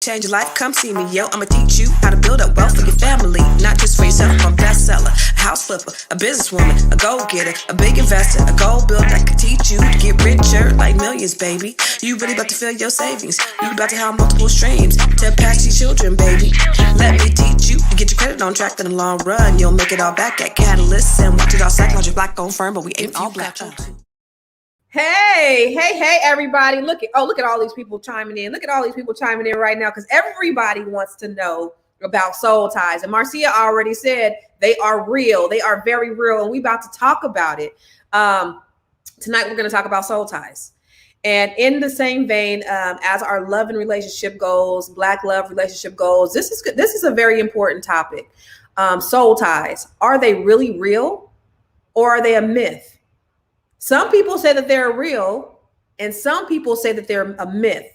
change your life, come see me, yo. I'ma teach you how to build up wealth for your family, not just for yourself. I'm a bestseller, a house flipper, a businesswoman, a go-getter, a big investor, a gold builder that could teach you to get richer like millions, baby. You really about to fill your savings. You about to have multiple streams to impact your children, baby. Let me teach you to get your credit on track in the long run. You'll make it all back at Catalyst and watch it all psychology black-owned firm, but we ain't all black. Hey, everybody. Look at all these people chiming in. Look at all these people chiming in right now because everybody wants to know about soul ties. And Marcia already said they are real. They are very real. And we about to talk about it. Tonight, we're going to talk about soul ties. And in the same vein, as our love and relationship goals, Black love relationship goals, this is a very important topic. Soul ties. Are they really real or are they a myth? Some people say that they're real and some people say that they're a myth.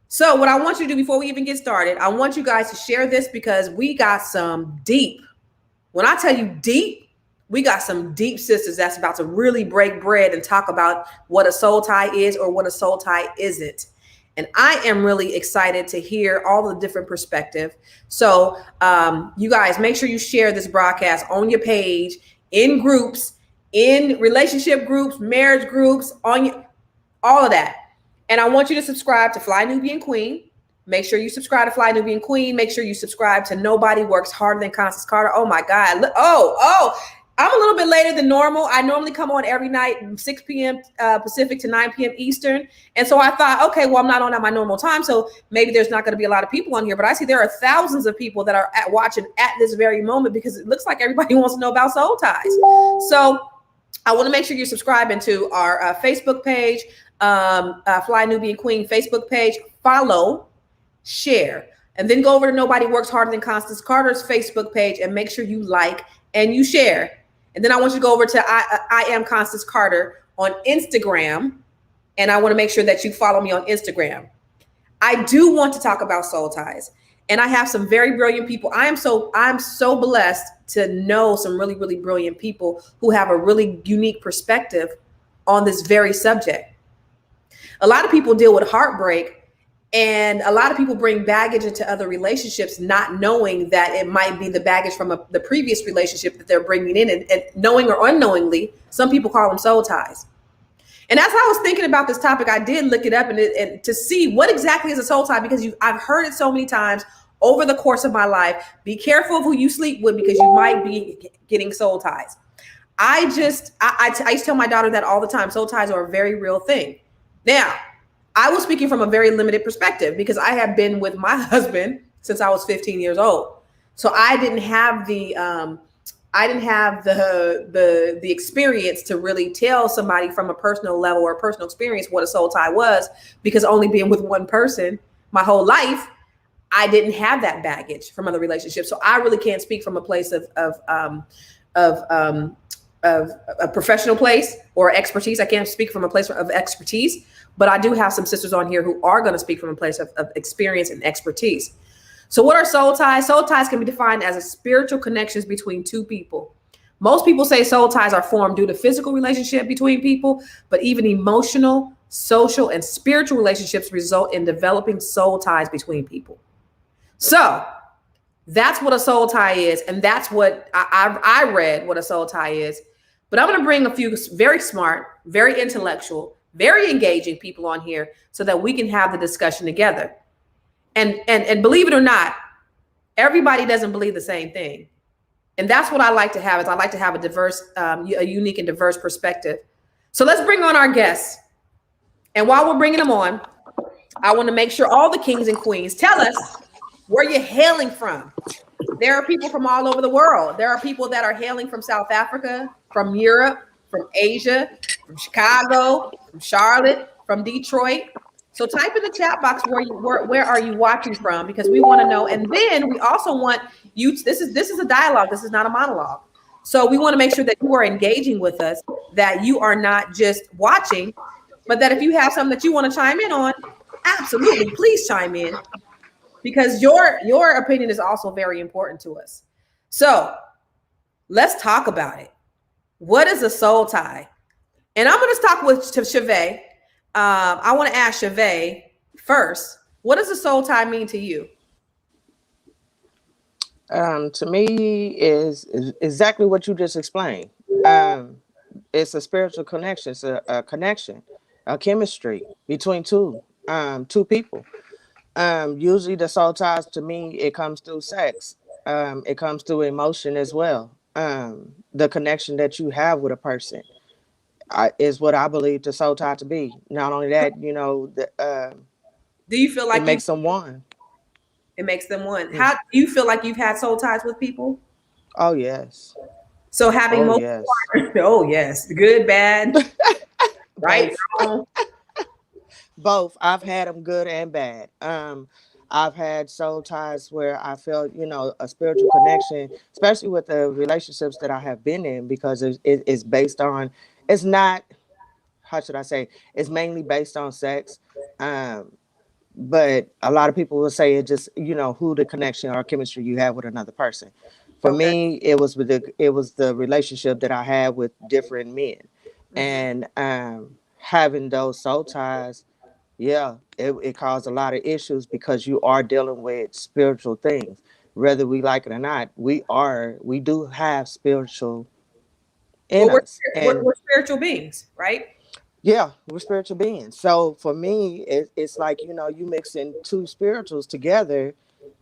So what I want you to do before we even get started, I want you guys to share this because we got some deep, when I tell you deep, we got some deep sisters that's about to really break bread and talk about what a soul tie is or what a soul tie isn't. And I am really excited to hear all the different perspectives. So you guys make sure you share this broadcast on your page, in groups, in relationship groups, marriage groups, all of that. And I want you to subscribe to Fly Nubian Queen. Make sure you subscribe to Fly Nubian Queen. Make sure you subscribe to Nobody Works Harder Than Constance Carter. Oh my God. Oh, I'm a little bit later than normal. I normally come on every night, 6 p.m. Pacific to 9 p.m. Eastern. And so I thought, okay, well, I'm not on at my normal time. So maybe there's not going to be a lot of people on here. But I see there are thousands of people that are watching at this very moment because it looks like everybody wants to know about soul ties. So I want to make sure you're subscribing to our Facebook page, Fly Nubian Queen Facebook page. Follow, share, and then go over to Nobody Works Harder Than Constance Carter's Facebook page and make sure you like and you share. And then I want you to go over to I am Constance Carter on Instagram, and I want to make sure that you follow me on Instagram. I do want to talk about soul ties. And I have some very brilliant people. I'm so blessed to know some really, really brilliant people who have a really unique perspective on this very subject. A lot of people deal with heartbreak, and a lot of people bring baggage into other relationships, not knowing that it might be the baggage from the previous relationship that they're bringing in. And knowing or unknowingly, some people call them soul ties. And as I was thinking about this topic, I did look it up and to see what exactly is a soul tie, because I've heard it so many times over the course of my life. Be careful of who you sleep with because you might be getting soul ties. I used to tell my daughter that all the time. Soul ties are a very real thing. Now, I was speaking from a very limited perspective because I have been with my husband since I was 15 years old. So I didn't have the experience to really tell somebody from a personal level or a personal experience what a soul tie was, because only being with one person my whole life, I didn't have that baggage from other relationships. So I really can't speak from a place of a professional place or expertise. I can't speak from a place of expertise, but I do have some sisters on here who are going to speak from a place of experience and expertise. So what are soul ties? Soul ties can be defined as a spiritual connections between two people. Most people say soul ties are formed due to physical relationship between people, but even emotional, social, and spiritual relationships result in developing soul ties between people. So that's what a soul tie is. And that's what I read what a soul tie is. But I'm going to bring a few very smart, very intellectual, very engaging people on here so that we can have the discussion together. And believe it or not, everybody doesn't believe the same thing. And that's what I like to have, is I like to have a diverse, a unique and diverse perspective. So let's bring on our guests. And while we're bringing them on, I want to make sure all the kings and queens tell us where you're hailing from. There are people from all over the world. There are people that are hailing from South Africa, from Europe, from Asia, from Chicago, from Charlotte, from Detroit. So type in the chat box where are you watching from, because we want to know. And then we also want you, this is a dialogue. This is not a monologue. So we want to make sure that you are engaging with us, that you are not just watching, but that if you have something that you want to chime in on, absolutely, please chime in, because your opinion is also very important to us. So let's talk about it. What is a soul tie? And I'm going to talk with Chevee. I want to ask Chevee first, what does a soul tie mean to you? To me is exactly what you just explained. Um, it's a spiritual connection. It's a connection, a chemistry between two people. Usually the soul ties to me, it comes through sex. It comes through emotion as well. The connection that you have with a person is what I believe the soul tie to be. Not only that, Do you feel it like you makes them one. it makes them one? Mm. How do you feel like you've had soul ties with people? Oh yes. So having Oh multiple yes. partners, oh yes, good, bad, right, Both. wrong. Both. I've had them good and bad. I've had soul ties where I felt, a spiritual connection, especially with the relationships that I have been in, because it's based on, it's not, how should I say, it's mainly based on sex. Um, but a lot of people will say it just, who the connection or chemistry you have with another person. For Okay. me, it was the relationship that I had with different men, Hmm. and having those soul ties, yeah, it caused a lot of issues because you are dealing with spiritual things. Whether we like it or not, we do have spiritual in Well, us. And we're spiritual beings, right? yeah, we're spiritual beings. So for me, it's like, you mixing two spirituals together.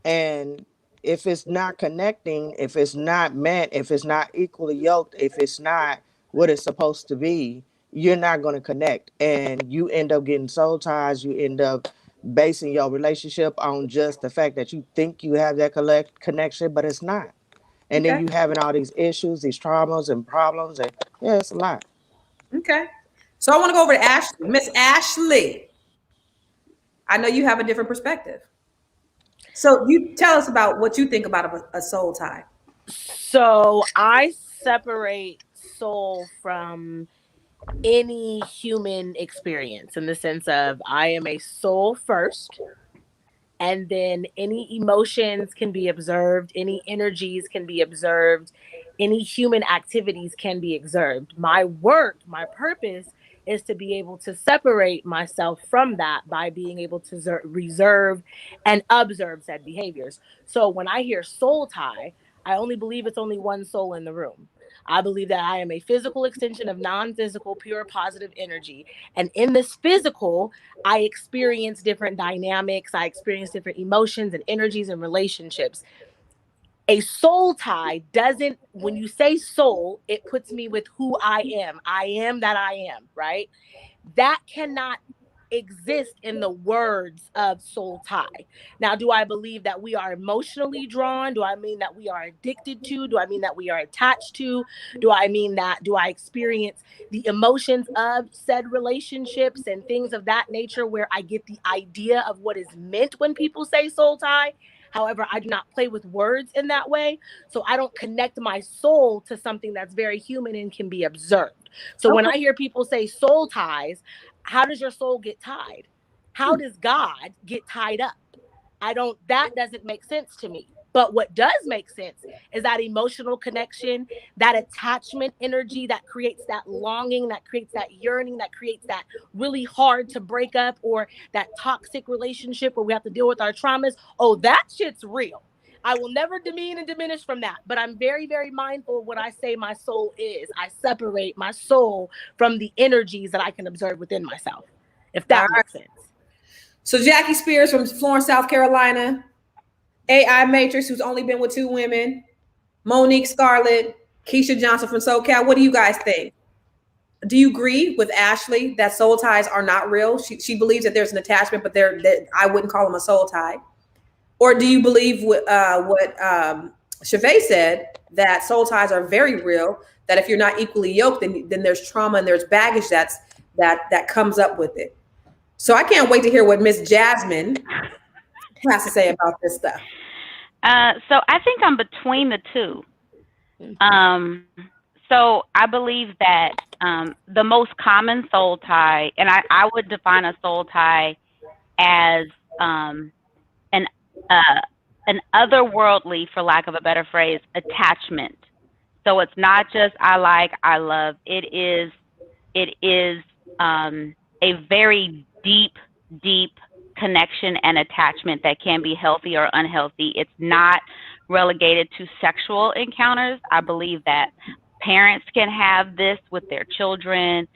And if it's not connecting, if it's not meant, if it's not equally yoked, if it's not what it's supposed to be, you're not going to connect. And you end up getting soul ties. You end up basing your relationship on just the fact that you think you have that connection, but it's not. And then Okay. you having all these issues, these traumas and problems. And yeah, it's a lot. Okay. So I want to go over to Ashley. Miss Ashley, I know you have a different perspective. So you tell us about what you think about a soul tie. So I separate soul from any human experience in the sense of I am a soul first, and then any emotions can be observed, any energies can be observed, any human activities can be observed. My work, my purpose is to be able to separate myself from that by being able to reserve and observe said behaviors. So when I hear soul tie, I only believe it's only one soul in the room. I believe that I am a physical extension of non-physical, pure positive energy. And in this physical, I experience different dynamics. I experience different emotions and energies and relationships. A soul tie doesn't, when you say soul, it puts me with who I am. I am that I am, right? That cannot exist in the words of soul tie. Now, do I believe that we are emotionally drawn? Do I mean that we are addicted to? Do I mean that we are attached to? Do I experience the emotions of said relationships and things of that nature where I get the idea of what is meant when people say soul tie? However, I do not play with words in that way. So I don't connect my soul to something that's very human and can be observed. So when Okay. I hear people say soul ties, how does your soul get tied? How does God get tied up? That doesn't make sense to me. But what does make sense is that emotional connection, that attachment energy that creates that longing, that creates that yearning, that creates that really hard to break up or that toxic relationship where we have to deal with our traumas. Oh, that shit's real. I will never demean and diminish from that, but I'm very, very mindful of what I say my soul is. I separate my soul from the energies that I can observe within myself, if All that right. makes sense. So Jackie Spears from Florence, South Carolina, AI Matrix, who's only been with two women, Monique Scarlett, Keisha Johnson from SoCal. What do you guys think? Do you agree with Ashley that soul ties are not real? She believes that there's an attachment, but that I wouldn't call them a soul tie. Or do you believe what Chavez said, that soul ties are very real? That if you're not equally yoked, then there's trauma and there's baggage that comes up with it. So I can't wait to hear what Miss Jasmine has to say about this stuff. So I think I'm between the two. So I believe that the most common soul tie, and I would define a soul tie as an uh, an otherworldly, for lack of a better phrase, attachment. So it's not just I like, I love. It is a very deep, deep connection and attachment that can be healthy or unhealthy. It's not relegated to sexual encounters. I believe that parents can have this with their children,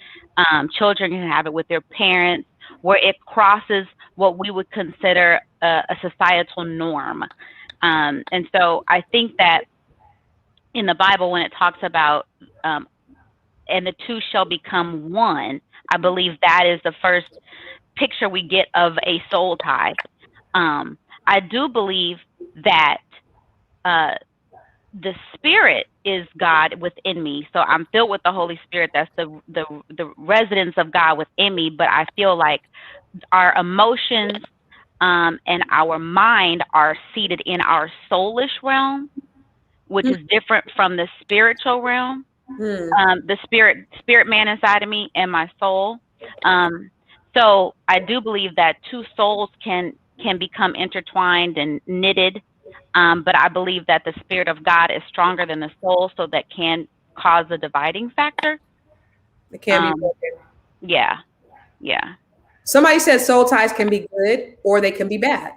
children can have it with their parents, where it crosses what we would consider a societal norm. And so I think that in the Bible, when it talks about and the two shall become one, I believe that is the first picture we get of a soul tie. I do believe that the Spirit is God within me. So I'm filled with the Holy Spirit. That's the residence of God within me. But I feel like our emotions and our mind are seated in our soulish realm, which is different from the spiritual realm. The spirit man inside of me and my soul. So I do believe that two souls can become intertwined and knitted. But I believe that the Spirit of God is stronger than the soul, so that can cause a dividing factor. It can be broken. Yeah. Somebody said soul ties can be good or they can be bad,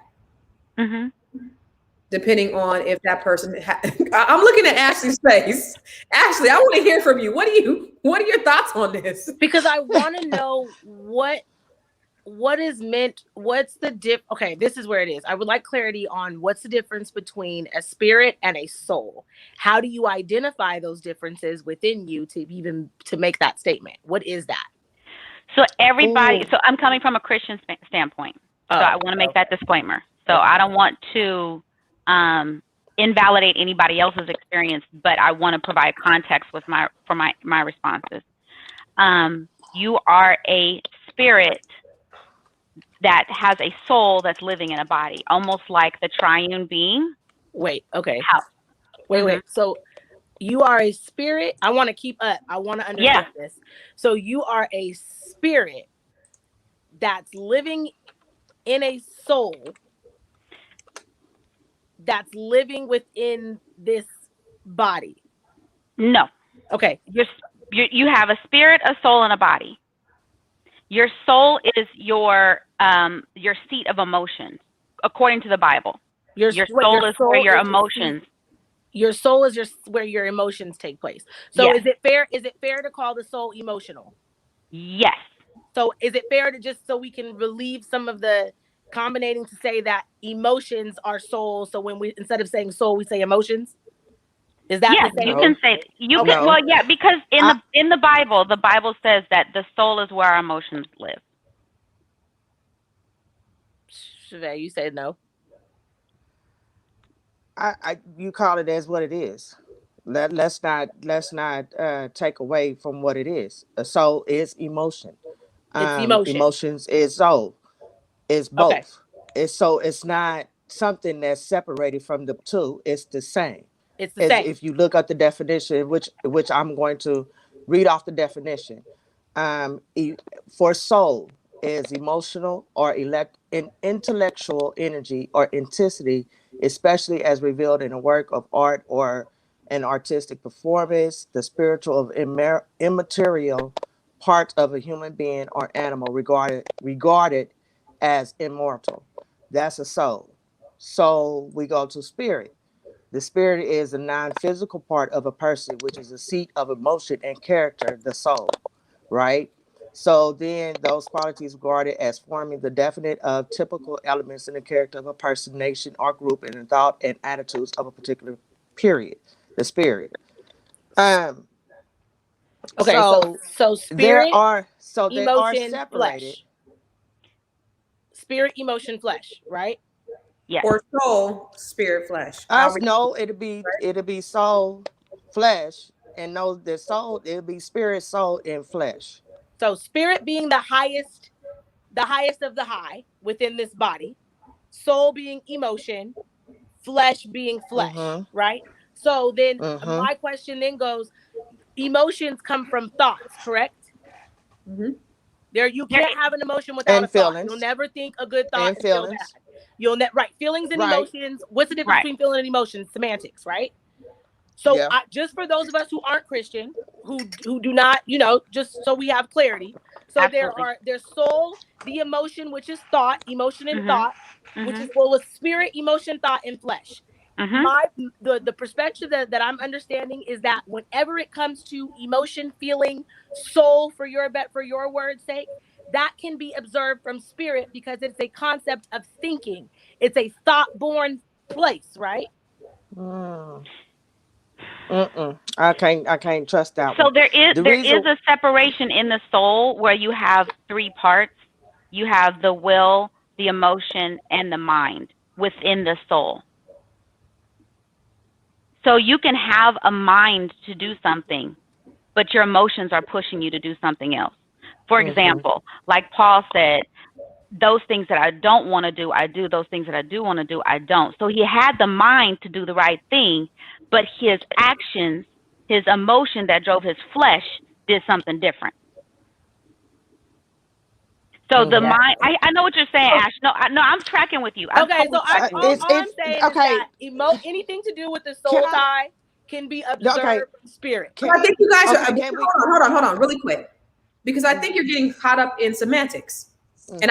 depending on if that person. I'm looking at Ashley's face. Ashley, I want to hear from you. What are your thoughts on this? Because I want to know what is meant. What's the okay, this is where it is. I would like clarity on what's the difference between a spirit and a soul. How do you identify those differences within you to make that statement? What is that? So everybody, so I'm coming from a Christian standpoint. So I want to make that disclaimer. So I don't want to invalidate anybody else's experience, but I want to provide context with my responses. You are a spirit that has a soul that's living in a body, almost like the triune being. Wait, okay. How? Wait. So you are a spirit. I want to keep up. I want to understand this. So you are a spirit that's living in a soul that's living within this body. No. Okay. You have a spirit, a soul, and a body. Your soul is your seat of emotions, according to the Bible. Your soul is where your emotions. Your soul is where your emotions take place. So is it fair to call the soul emotional? Yes. So is it fair to, just so we can relieve some of the combinating, to say that emotions are soul? So when we, instead of saying soul, we say emotions. Is that the same? You can say well, yeah, because in the Bible says that the soul is where our emotions live. Chavez, you said no. You call it as what it is. Let's not take away from what it is. A soul is emotion. It's emotion. Emotions is soul. It's both. It's not something that's separated from the two. It's the same. It's the same. If you look at the definition, which I'm going to read off the definition. For soul is emotional or intellectual energy or intensity, especially as revealed in a work of art or an artistic performance, the spiritual of immaterial part of a human being or animal regarded as immortal. That's a soul. So we go to spirit. The spirit is a non-physical part of a person, which is a seat of emotion and character, the soul, right? So then those qualities regarded as forming the definite of typical elements in the character of a person, nation, or group, and the thought and attitudes of a particular period, the spirit. Okay, so spirit, they are emotion, separated. Flesh. Spirit, emotion, flesh, right? Yes. Or soul, spirit, flesh. No, it'll be soul, flesh, and no, the soul, it'll be spirit, soul, and flesh. So spirit being the highest of the high within this body, soul being emotion, flesh being flesh, right? So then my question then goes, emotions come from thoughts, correct? There, you can't have an emotion without a thought. You'll never think a good thought and feel bad. Feelings and emotions. What's the difference between feeling and emotions? Semantics, right? So just for those of us who aren't Christian, who do not, just so we have clarity. So there's soul, the emotion, which is thought, emotion and thought, which is, well, with spirit, emotion, thought, and flesh. Mhm. My the perspective that I'm understanding is that whenever it comes to emotion, feeling, soul, for your word's sake, that can be observed from spirit because it's a concept of thinking. It's a thought born place, right? Mm. Mm-mm. I can't trust that So one. there is The there reason. is a separation in the soul where you have three parts. You have the will, the emotion, and the mind within the soul. So you can have a mind to do something, but your emotions are pushing you to do something else. For Mm-hmm. example, like Paul said, those things that I don't want to do, I do. Those things that I do want to do, I don't. So he had the mind to do the right thing, but his actions, his emotion that drove his flesh did something different. So the Mm-hmm. Yeah. mind, I know what you're saying, Ash. No, no, I'm tracking with you. I'm Okay, so totally tracking with you. It's all I'm it's saying is okay. that anything to do with the Can soul I? tie can be No, okay. observed from spirit. Can I think you guys are. okay? Can we? Hold on, really quick, because I think you're getting caught up in semantics, and Mm-hmm.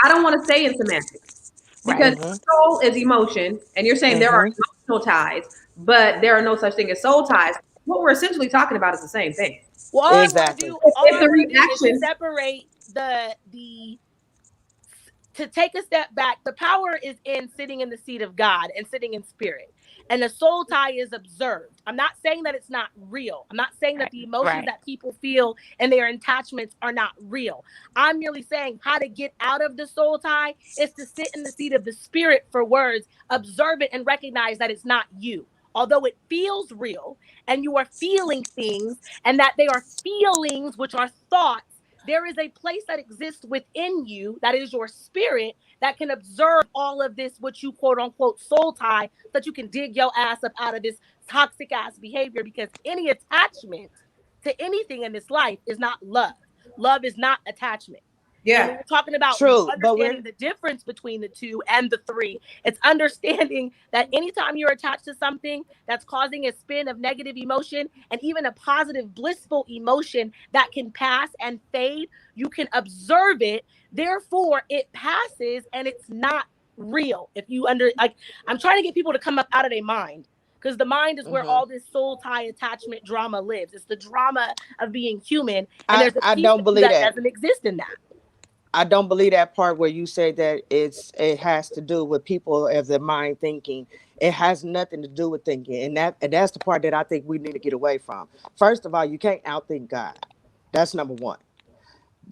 I don't want to stay in semantics because Right. Mm-hmm. soul is emotion, and you're saying there are Mm-hmm. emotional ties, but there are no such thing as soul ties. What we're essentially talking about is the same thing. Well, Exactly. all If I the want to do is reaction, separate the to take a step back. The power is in sitting in the seat of God and sitting in spirit. And the soul tie is observed. I'm not saying that it's not real. I'm not saying that Right. the emotions Right. that people feel and their attachments are not real. I'm merely saying how to get out of the soul tie is to sit in the seat of the spirit for words, observe it, and recognize that it's not you. Although it feels real and you are feeling things, and that they are feelings, which are thoughts, there is a place that exists within you that is your spirit that can observe all of this, what you quote unquote soul tie, so that you can dig your ass up out of this toxic ass behavior. Because any attachment to anything in this life is not love. Love is not attachment. And when yeah, we're talking about True, but understanding the difference between the two and the three, it's understanding that anytime you're attached to something that's causing a spin of negative emotion and even a positive, blissful emotion that can pass and fade, you can observe it. Therefore, it passes and it's not real. If you I'm trying to get people to come up out of their mind, because the mind is where mm-hmm. all this soul tie attachment drama lives. It's the drama of being human, and I there's a I piece don't of you believe that that. doesn't exist in that. I don't believe that part where you say that it has to do with people as their mind thinking. It has nothing to do with thinking, and that's the part that I think we need to get away from. First of all, you can't outthink God. That's number one.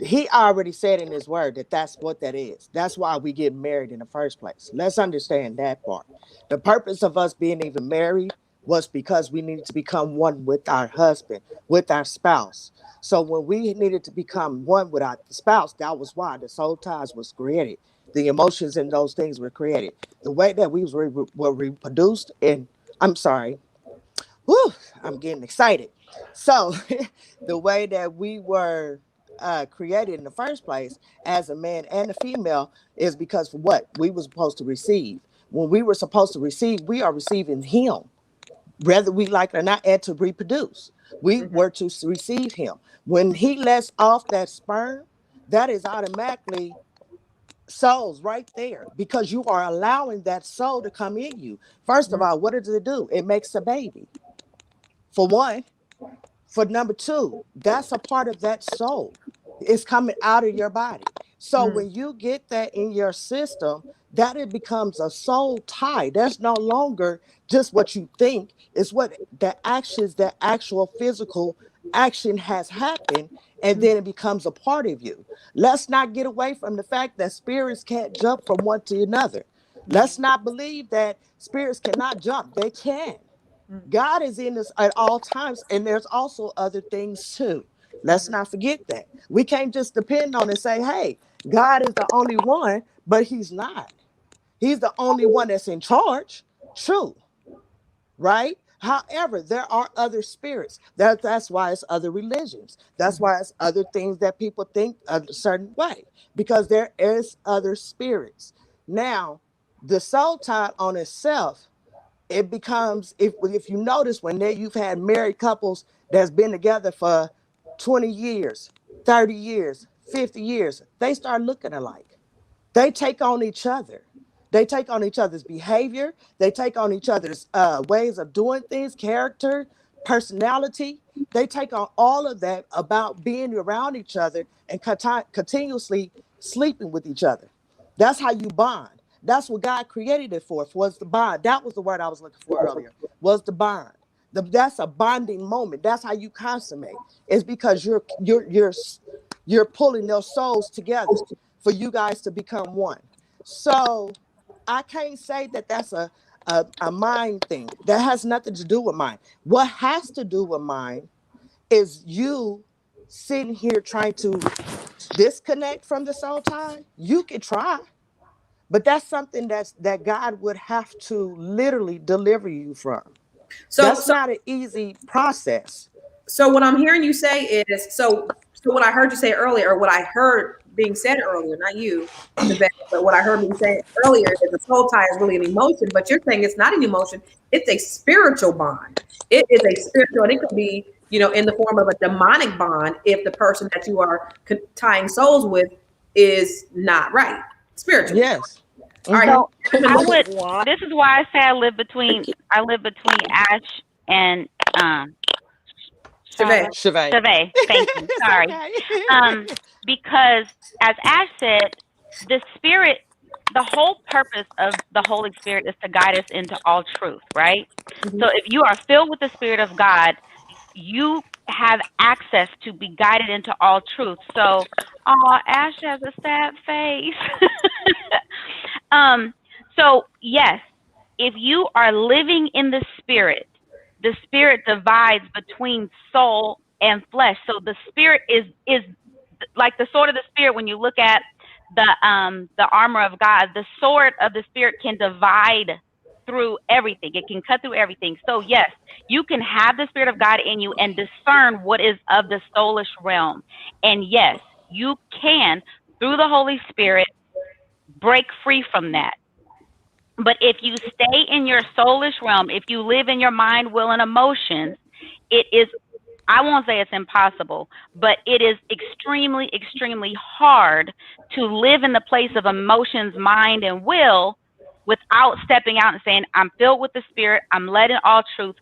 He already said in his word that that's what that is. That's why we get married in the first place. Let's understand that part. The purpose of us being even married was because we needed to become one with our husband, with our spouse. So when we needed to become one with our spouse, that was why the soul ties was created. The emotions and those things were created. The way that were reproduced, and I'm sorry, whew, I'm getting excited. So, the way that we were created in the first place as a man and a female is because for what we were supposed to receive. When we were supposed to receive, we are receiving Him, whether we like it or not, and to reproduce. We were to receive Him. When He lets off that sperm, that is automatically souls right there because you are allowing that soul to come in you. First of all, what does it do? It makes a baby. For one, for number two, that's a part of that soul. It's coming out of your body. So when you get that in your system, that it becomes a soul tie. There's no longer just what you think, it's what the actions, the actual physical action has happened, and then it becomes a part of you. Let's not get away from the fact that spirits can't jump from one to another. Let's not believe that spirits cannot jump. They can. God is in us at all times, and there's also other things too. Let's not forget that. We can't just depend on and say, hey, God is the only one, but He's not. He's the only one that's in charge. True, right? However, there are other spirits. That's why it's other religions. That's why it's other things that people think a certain way, because there is other spirits. Now, the soul tie on itself, it becomes, if you notice, when you've had married couples that's been together for 20 years, 30 years, 50 years, they start looking alike. They take on each other. They take on each other's behavior. They take on each other's ways of doing things, character, personality. They take on all of that about being around each other and continuously sleeping with each other. That's how you bond. That's what God created it for, was the bond. That was the word I was looking for earlier, was the bond. That's a bonding moment. That's how you consummate. It's because you're pulling those souls together for you guys to become one. So I can't say that that's a mind thing. That has nothing to do with mind. What has to do with mind is you sitting here trying to disconnect from the soul tie. You can try, but that's something that God would have to literally deliver you from. So, That's not an easy process. so what I'm hearing you say is, so what I heard you say earlier, or what I heard being said earlier, not you, Javette, but what I heard being said earlier is the soul tie is really an emotion, but you're saying it's not an emotion, it's a spiritual bond. It is a spiritual, and it could be, in the form of a demonic bond if the person that you are tying souls with is not right. Spiritual. Yes. All right. So I Mhm. would. This is why I say I live between Ash and Javette. Chevette. Chavez. Thank you. Sorry. Okay. Because as Ash said, the Spirit, the whole purpose of the Holy Spirit is to guide us into all truth, right? Mhm. So if you are filled with the Spirit of God, you have access to be guided into all truth. So, oh, Ash has a sad face. So yes, if you are living in the spirit divides between soul and flesh. So the spirit is like the sword of the spirit. When you look at the armor of God, the sword of the spirit can divide through everything. It can cut through everything. So yes, you can have the Spirit of God in you and discern what is of the soulish realm. And yes, you can, through the Holy Spirit, break free from that. But if you stay in your soulish realm, if you live in your mind, will, and emotions, it is, I won't say it's impossible, but it is extremely, extremely hard to live in the place of emotions, mind, and will without stepping out and saying, I'm filled with the Spirit, I'm led in all truth,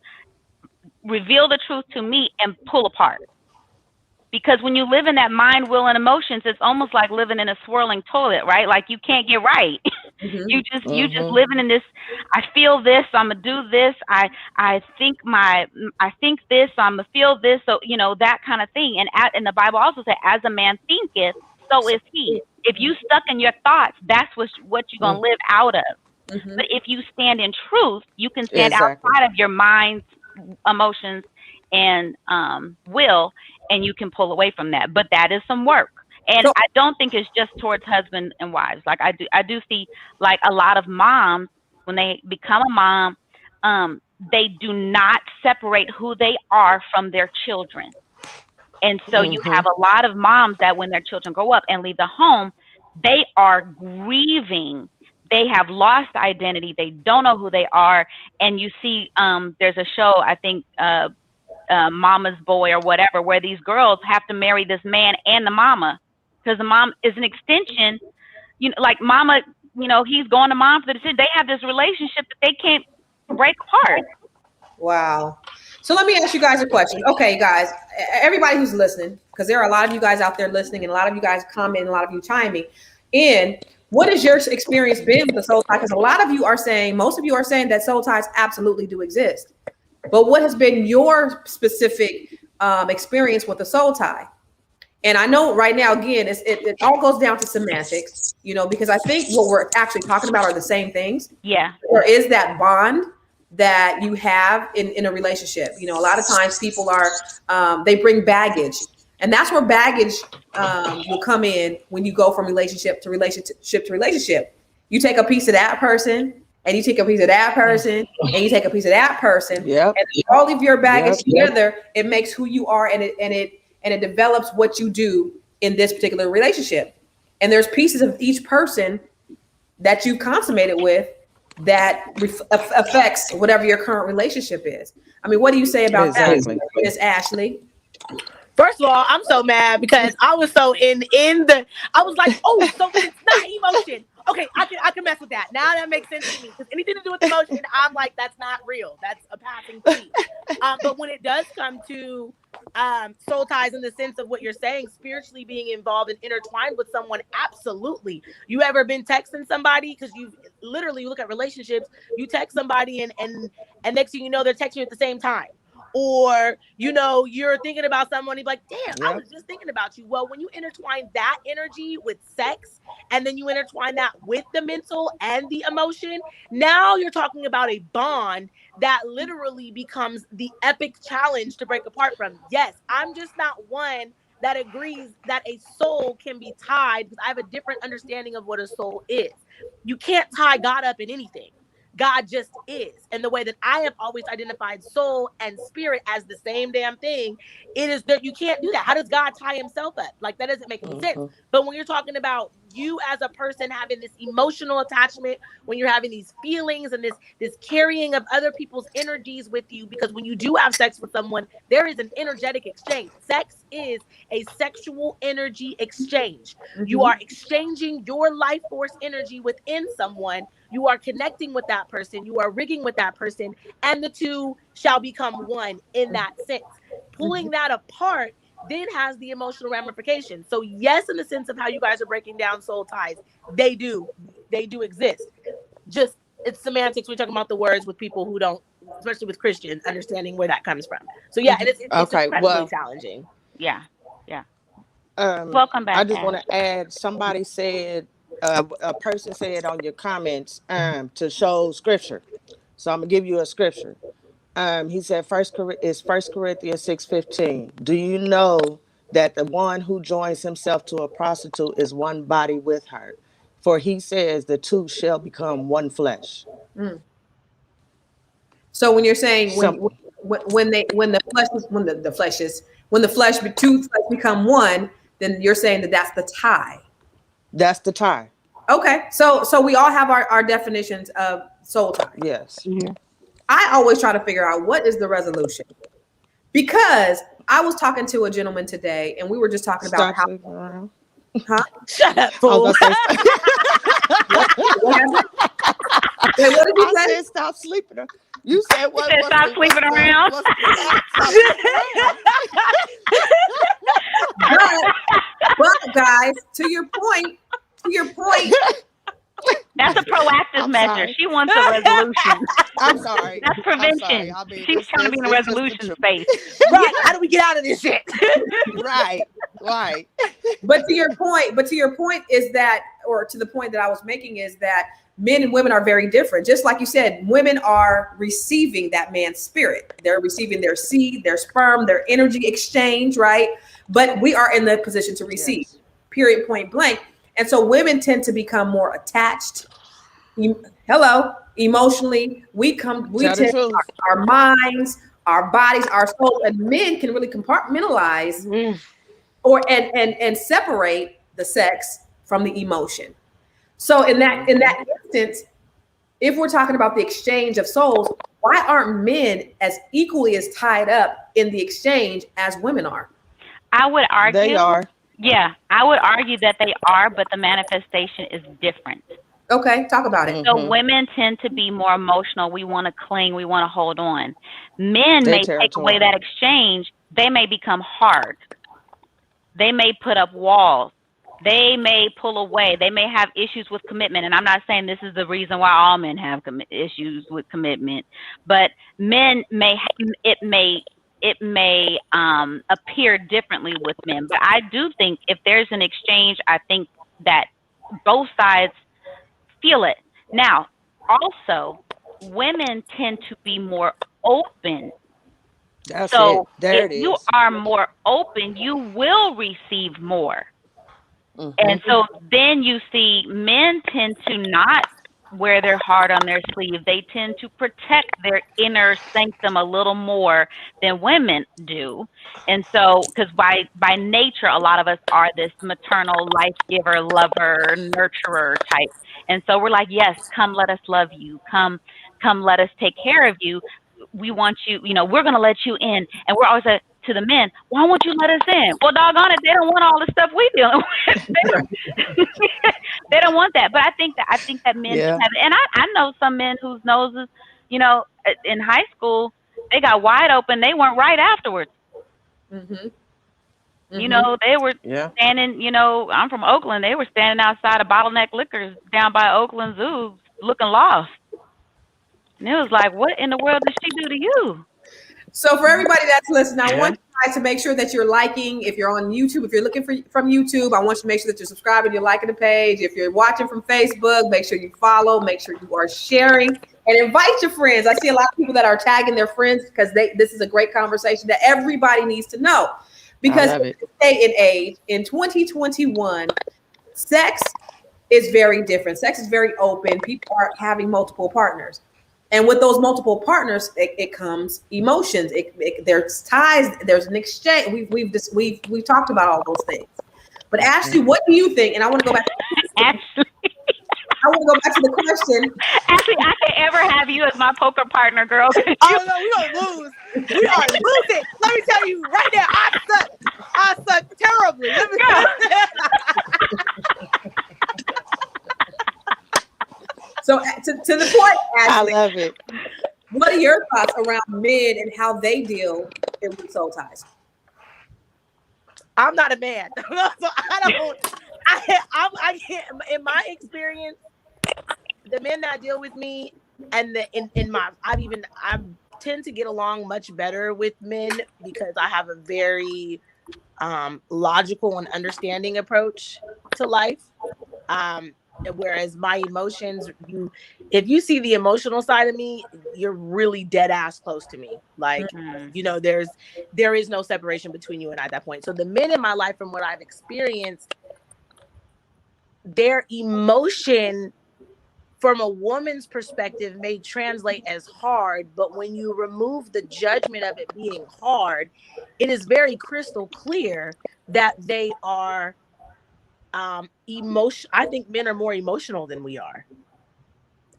reveal the truth to me, and pull apart. Because when you live in that mind, will, and emotions, it's almost like living in a swirling toilet, right? Like you can't get right. Mhm. you just living in this. I feel this, I'm gonna do this. I think this, so I'm gonna feel this. So that kind of thing. And the Bible also says, as a man thinketh, so is he. If you stuck in your thoughts, that's what you're gonna live out of. Mhm. But if you stand in truth, you can stand Exactly. outside of your mind's emotions and will, and you can pull away from that. But that is some work. And So, I don't think it's just towards husband and wives. Like I do see like a lot of moms, when they become a mom, they do not separate who they are from their children. And so you have a lot of moms that when their children grow up and leave the home, they are grieving. They have lost identity. They don't know who they are. And you see, there's a show, I think, Mama's Boy or whatever, where these girls have to marry this man and the mama, because the mom is an extension. Like mama, he's going to mom for the decision. They have this relationship that they can't break apart. wow. So let me ask you guys a question. Okay, guys, everybody who's listening, because there are a lot of you guys out there listening, and a lot of you guys comment, and a lot of you chiming in. What has your experience been with the soul tie? Because a lot of you are saying, most of you are saying that soul ties absolutely do exist. But what has been your specific experience with the soul tie? And I know right now, again, it all goes down to semantics, because I think what we're actually talking about are the same things. Yeah. There is that bond that you have in a relationship. A lot of times people they bring baggage, and that's where baggage will come in when you go from relationship to relationship to relationship. You take a piece of that person, and you take a piece of that person, and you take a piece of that person, Yep. and all of your baggage together, it makes who you are, and it develops what you do in this particular relationship. And there's pieces of each person that you consummated with that affects whatever your current relationship is. I mean, what do you say about that, Miss Ashley? First of all, I'm so mad because I was so in the, I was like, oh, so it's not emotion. Okay, I can mess with that. Now that makes sense to me. Because anything to do with emotion, I'm like, that's not real. That's a passing phase. But when it does come to soul ties in the sense of what you're saying, spiritually being involved and intertwined with someone, absolutely. You ever been texting somebody? Because you literally look at relationships, you text somebody and next thing you know, they're texting you at the same time. Or, you're thinking about someone, you're like, damn, I was just thinking about you. Well, when you intertwine that energy with sex, and then you intertwine that with the mental and the emotion, now you're talking about a bond that literally becomes the epic challenge to break apart from. Yes, I'm just not one that agrees that a soul can be tied, because I have a different understanding of what a soul is. You can't tie God up in anything. God just is. And the way that I have always identified soul and spirit as the same damn thing, it is that you can't do that. How does God tie himself up? Like, that doesn't make any sense. But when you're talking about you as a person having this emotional attachment, when you're having these feelings and this carrying of other people's energies with you, because when you do have sex with someone, there is an energetic exchange. Sex is a sexual energy exchange. You are exchanging your life force energy within someone. You are connecting with that person. You are rigging with that person, and the two shall become one in that sense. Pulling that apart then has the emotional ramifications. So yes, in the sense of how you guys are breaking down soul ties, they do exist. Just, it's semantics. We're talking about the words with people who don't, especially with Christians, understanding where that comes from. So yeah, and it's incredibly challenging. Yeah. Welcome back. I just want to add, somebody said, a person said on your comments, to show scripture. So I'm gonna give you a scripture. He said First Corinthians 6:15. Do you know that the one who joins himself to a prostitute is one body with her? For he says the two shall become one flesh. So when you're saying when two flesh become one, then you're saying that that's the tie. That's the tie. Okay, so we all have our definitions of soul tie. Yes. I always try to figure out what is the resolution, because I was talking to a gentleman today, and we were just talking about how. Shut up, fool. What did you say? I said stop sleeping. You said what? You said stop sleeping around. But guys, to your point. That's a proactive measure. She wants a resolution. I'm sorry. That's prevention. She's trying to be in a resolution space. Right. How do we get out of this shit? Right. But to your point is that, or to the point that I was making, is that men and women are very different. Just like you said, women are receiving that man's spirit. They're receiving their seed, their sperm, their energy exchange, right? But we are in the position to receive, period, point blank. And so women tend to become more attached. Emotionally, we tend our minds, our bodies, our souls, and men can really compartmentalize and separate the sex from the emotion. So in that instance, if we're talking about the exchange of souls, why aren't men as equally as tied up in the exchange as women are? I would argue they are. Yeah, I would argue that they are, but the manifestation is different. Okay, talk about it. So women tend to be more emotional. We want to cling. We want to hold on. Men may take away that exchange. They may become hard. They may put up walls. They may pull away. They may have issues with commitment. And I'm not saying this is the reason why all men have issues with commitment, but men it may appear differently with men. But I do think if there's an exchange, I think that both sides feel it. Now, also, women tend to be more open. That's so it. There if it is. you are more open, you will receive more. And so then you see men tend to not wear their heart on their sleeve. They tend to protect their inner sanctum a little more than women do. And so, because by nature, a lot of us are this maternal life giver, lover, nurturer type. And so we're like, yes, come let us love you. Come let us take care of you. We want you, we're going to let you in. And we're always like, to the men, why won't you let us in? Well, doggone it, they don't want all the stuff we dealing with. They don't want that. But I think that men do Yeah. have it. And I know some men whose noses, you know, in high school, they got wide open. They weren't right afterwards. Mm-hmm. You know, they were Yeah. standing, you know, I'm from Oakland. They were standing outside of Bottleneck Liquors down by Oakland Zoo looking lost. And it was like, what in the world did she do to you? So for everybody that's listening, I Yeah. want you guys to make sure that you're liking. If you're on YouTube, if you're looking from YouTube, I want you to make sure that you're subscribing, you're liking the page. If you're watching from Facebook, make sure you follow, make sure you are sharing, and invite your friends. I see a lot of people that are tagging their friends because this is a great conversation that everybody needs to know. Because I love it. in this day and age, in 2021, sex is very different. Sex is very open. People are having multiple partners. And with those multiple partners, it comes emotions. There's ties. There's an exchange. We've talked about all those things. But Ashley, what do you think? And I want to go back. Ashley, I want to go back to the question. Ashley, I could ever have you as my poker partner, girl. Oh no, we gonna lose. We are losing. Let me tell you right now, I suck terribly. Let me So to the point, Ashley, I love it. what are your thoughts around men and how they deal with soul ties? I'm not a man, so I don't. I can't. In my experience, the men that deal with me, and I tend to get along much better with men because I have a very logical and understanding approach to life. Whereas my emotions, if you see the emotional side of me, you're really dead ass close to me. Like, you know, there is no separation between you and I at that point. So the men in my life, from what I've experienced, their emotion from a woman's perspective may translate as hard, but when you remove the judgment of it being hard, it is very crystal clear that they are emotion. I think men are more emotional than we are.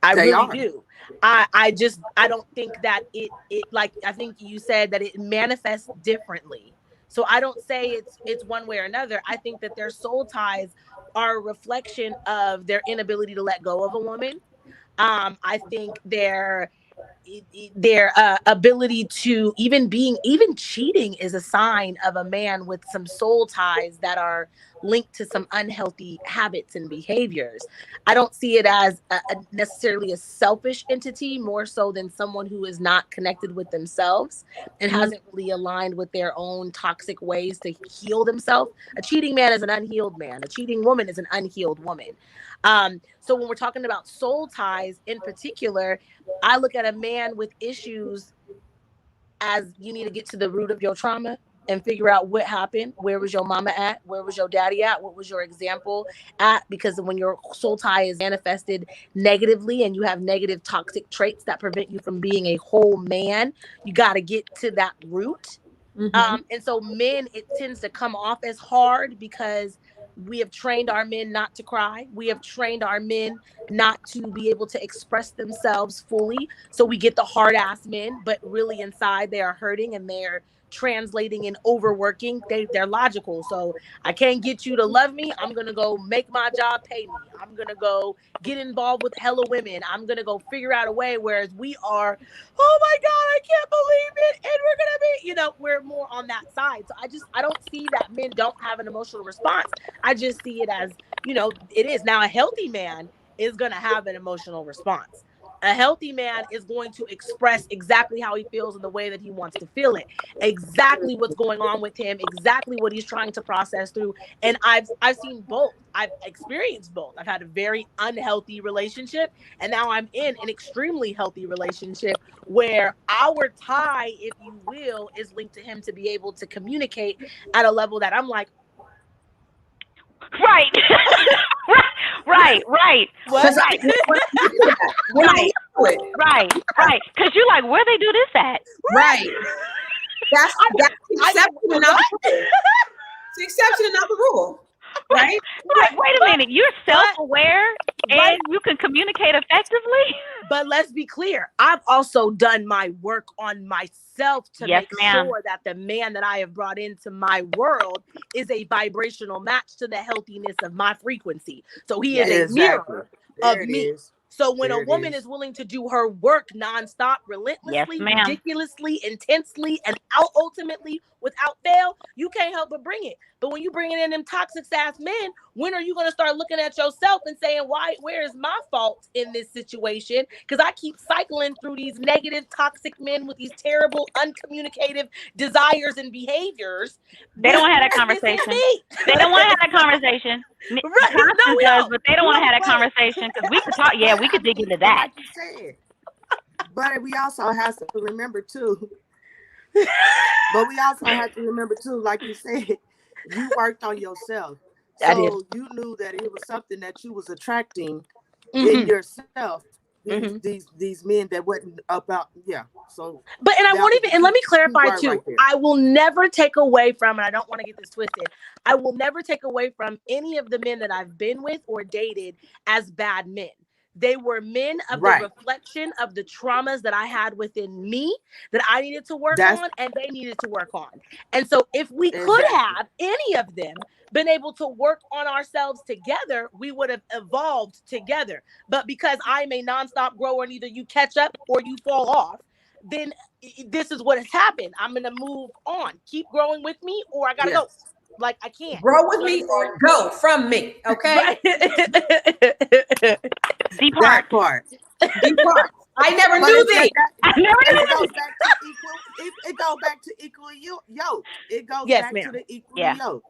I really do. I don't think that it like, I think you said that it manifests differently. So I don't say it's one way or another. I think that their soul ties are a reflection of their inability to let go of a woman. I think their ability to even cheating is a sign of a man with some soul ties that are linked to some unhealthy habits and behaviors. I don't see it as necessarily a selfish entity, more so than someone who is not connected with themselves and hasn't really aligned with their own toxic ways to heal themselves. A cheating man is an unhealed man. A cheating woman is an unhealed woman. So when we're talking about soul ties in particular, I look at a man with issues as you need to get to the root of your trauma and figure out what happened. Where was your mama at? Where was your daddy at? What was your example at? Because when your soul tie is manifested negatively and you have negative toxic traits that prevent you from being a whole man, you got to get to that root. And so men, it tends to come off as hard because we have trained our men not to cry. We have trained our men not to be able to express themselves fully. So we get the hard ass men, but really inside they are hurting and they're translating and overworking. They're logical. So I can't get you to love me. I'm going to go make my job pay me. I'm going to go get involved with hella women. I'm going to go figure out a way. Whereas we are, oh my God, I can't believe it. And we're going to be, we're more on that side. So I don't see that men don't have an emotional response. I just see it as, it is. Now a healthy man is going to have an emotional response. A healthy man is going to express exactly how he feels in the way that he wants to feel it, exactly what's going on with him, exactly what he's trying to process through. And I've seen both. I've experienced both. I've had a very unhealthy relationship, and now I'm in an extremely healthy relationship where our tie, if you will, is linked to him to be able to communicate at a level that I'm like, right. Right. What? Right. Because you're like, where they do this at? Right. That's the exception and not the rule. It's the exception and not the rule. right? Like, wait a minute, you're self-aware and Right. you can communicate effectively? But let's be clear. I've also done my work on myself to Yes, make ma'am. sure that the man that I have brought into my world is a vibrational match to the healthiness of my frequency. So he is a Exactly. mirror There of it me. is. So when There a it woman is. is willing to do her work nonstop, Yes, relentlessly, ma'am. ridiculously, intensely, and ultimately without fail, you can't help but bring it. But when you bring in them toxic ass men, when are you going to start looking at yourself and saying, why, where is my fault in this situation? Because I keep cycling through these negative, toxic men with these terrible, uncommunicative desires and behaviors. They don't want to have that Where's this in conversation. me? They don't want to have that conversation. Right. No, Constance we does, don't. but they don't want to have that But conversation because we could talk. Yeah, we could dig into that. like you said, but we also have to remember too. But we also have to remember too, like you said, you worked on yourself, I did. so you knew that it was something that you was attracting in Mhm. yourself. These, Mhm. these men that wasn't about, yeah. So, But and I that won't was even, the and let key- me key clarify word too. right there. I will never take away from, and I don't want to get this twisted. I will never take away from any of the men that I've been with or dated as bad men. They were men of the Right. reflection of the traumas that I had within me that I needed to work That's on and they needed to work on. And so if we could exactly. have any of them been able to work on ourselves together, we would have evolved together. But because I'm a nonstop grower and either you catch up or you fall off, then this is what has happened. I'm gonna move on. Keep growing with me, or I gotta go. Yes. Like I can't. Grow with You know me what I'm or go from me. Okay. saying? Right. Depart. That part. Depart. I never But knew it's thee. I never but knew it goes this. back to equal. It goes back to equal yoke. It goes Yes, back to ma'am. the equal Yeah. yoke.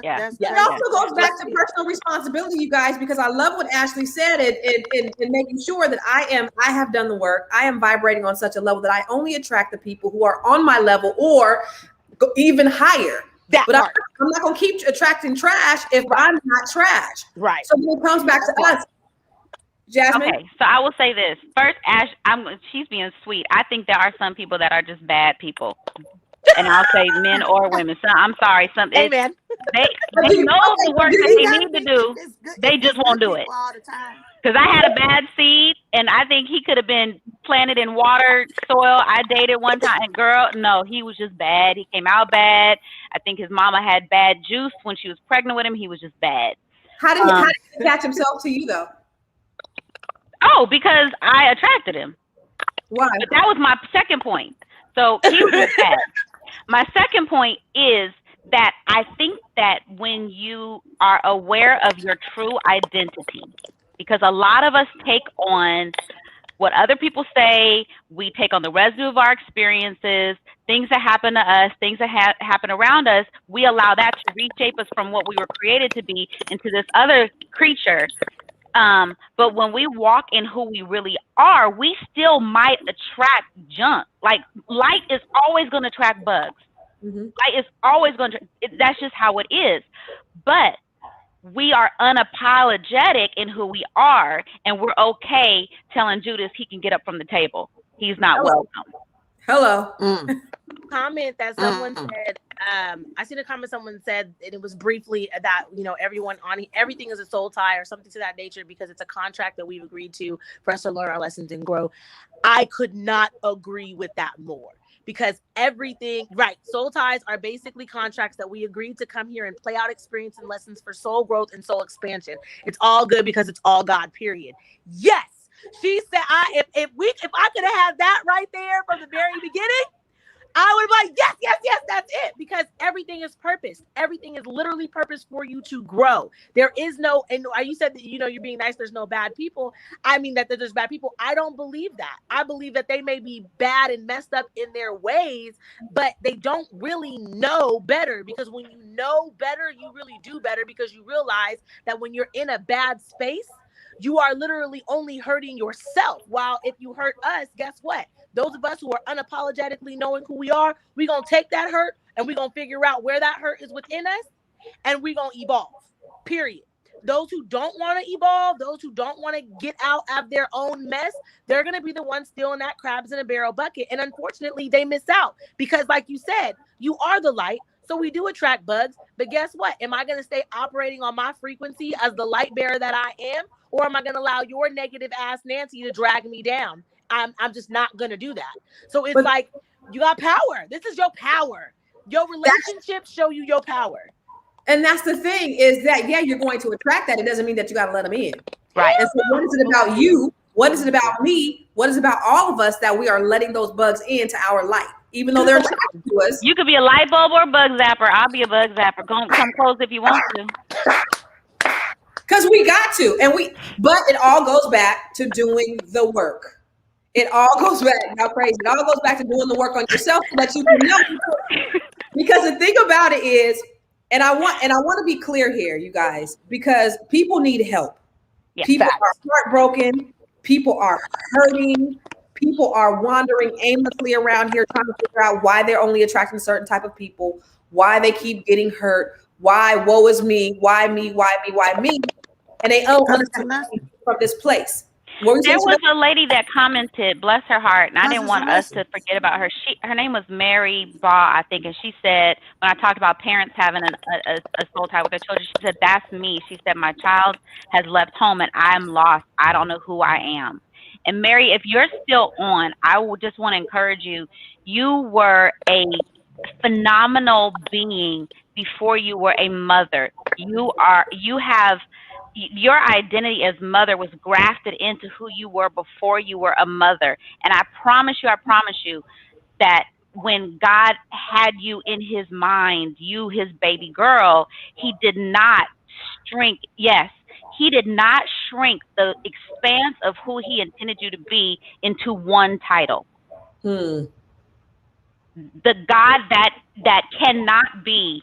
Yeah. That's Yes. It that's also goes back to personal responsibility, you guys, because I love what Ashley said in making sure that I have done the work. I am vibrating on such a level that I only attract the people who are on my level or even higher. That But I'm part. not going to keep attracting trash if I'm not trash. Right. So when it comes back to us, Jasmine. Okay, so I will say this first. Ash, she's being sweet. I think there are some people that are just bad people, and I'll say men or women. So I'm sorry, Amen. they But do you, know the work do that you they guys need to if do. it's good, They if just it's won't good do it. people all the time. Because I had a bad seed, and I think he could have been planted in water, soil. I dated one time, and girl, no, he was just bad. He came out bad. I think his mama had bad juice when she was pregnant with him. He was just bad. how did he attach himself to you though? Oh, because I attracted him. Why? But that was my second point. So he was just bad. My second point is that I think that when you are aware of your true identity, because a lot of us take on what other people say, we take on the residue of our experiences, things that happen to us, things that happen around us, we allow that to reshape us from what we were created to be into this other creature. But when we walk in who we really are, we still might attract junk. Like light is always going to attract bugs. Mm-hmm. Light is always going to. That's just how it is. But we are unapologetic in who we are, and we're okay telling Judas he can get up from the table. He's not welcome. Hello. Comment that someone said, I seen a comment someone said, and it was briefly that, you know, everything is a soul tie or something to that nature because it's a contract that we've agreed to for us to learn our lessons and grow. I could not agree with that more. Because everything, right, soul ties are basically contracts that we agreed to come here and play out experience and lessons for soul growth and soul expansion. It's all good because it's all God, period. Yes, she said, if I could have had that right there from the very beginning, I would have been like, yes, that's it. Because everything is purpose. Everything is literally purpose for you to grow. There is no, and you said that, you know, you're being nice, there's no bad people. I mean that there's bad people. I don't believe that. I believe that they may be bad and messed up in their ways, but they don't really know better. Because when you know better, you really do better, because you realize that when you're in a bad space, you are literally only hurting yourself. While if you hurt us, guess what? Those of us who are unapologetically knowing who we are, we're going to take that hurt and we're going to figure out where that hurt is within us, and we're going to evolve, period. Those who don't want to evolve, those who don't want to get out of their own mess, they're going to be the ones still in that crabs in a barrel bucket. And unfortunately, they miss out because, like you said, you are the light. So we do attract bugs, but guess what? Am I going to stay operating on my frequency as the light bearer that I am? Or am I going to allow your negative ass Nancy to drag me down? I'm just not going to do that. So it's But like, you got power. This is your power. Your relationships show you your power. and that's the thing is that, yeah, you're going to attract that. It doesn't mean that you got to let them in. Right. And so what is it about you? What is it about me? What is it about all of us that we are letting those bugs into our light, even though they're attracted to us? You could be a light bulb or a bug zapper. I'll be a bug zapper. Come close if you want to. Because we got to, but it all goes back to doing the work. It all goes back, now crazy. It all goes back to doing the work on yourself so that you can know. Because the thing about it is, and I want to be clear here, you guys, because people need help. Yeah, People facts. are heartbroken. People are hurting. People are wandering aimlessly around here trying to figure out why they're only attracting certain type of people, why they keep getting hurt, why woe is me, why me, why me, why me. And they don't understand from this place. There was a lady that commented, bless her heart, and I didn't want us to forget about her. Her name was Mary Baugh, I think, and she said, when I talked about parents having a soul tie with their children, she said, that's me. She said, my child has left home and I'm lost. I don't know who I am. And Mary, if you're still on, I would just want to encourage you. You were a phenomenal being before you were a mother. Your identity as mother was grafted into who you were before you were a mother. And I promise you that when God had you in his mind, you, his baby girl, he did not shrink. Yes, he did not shrink the expanse of who he intended you to be into one title. The God that cannot be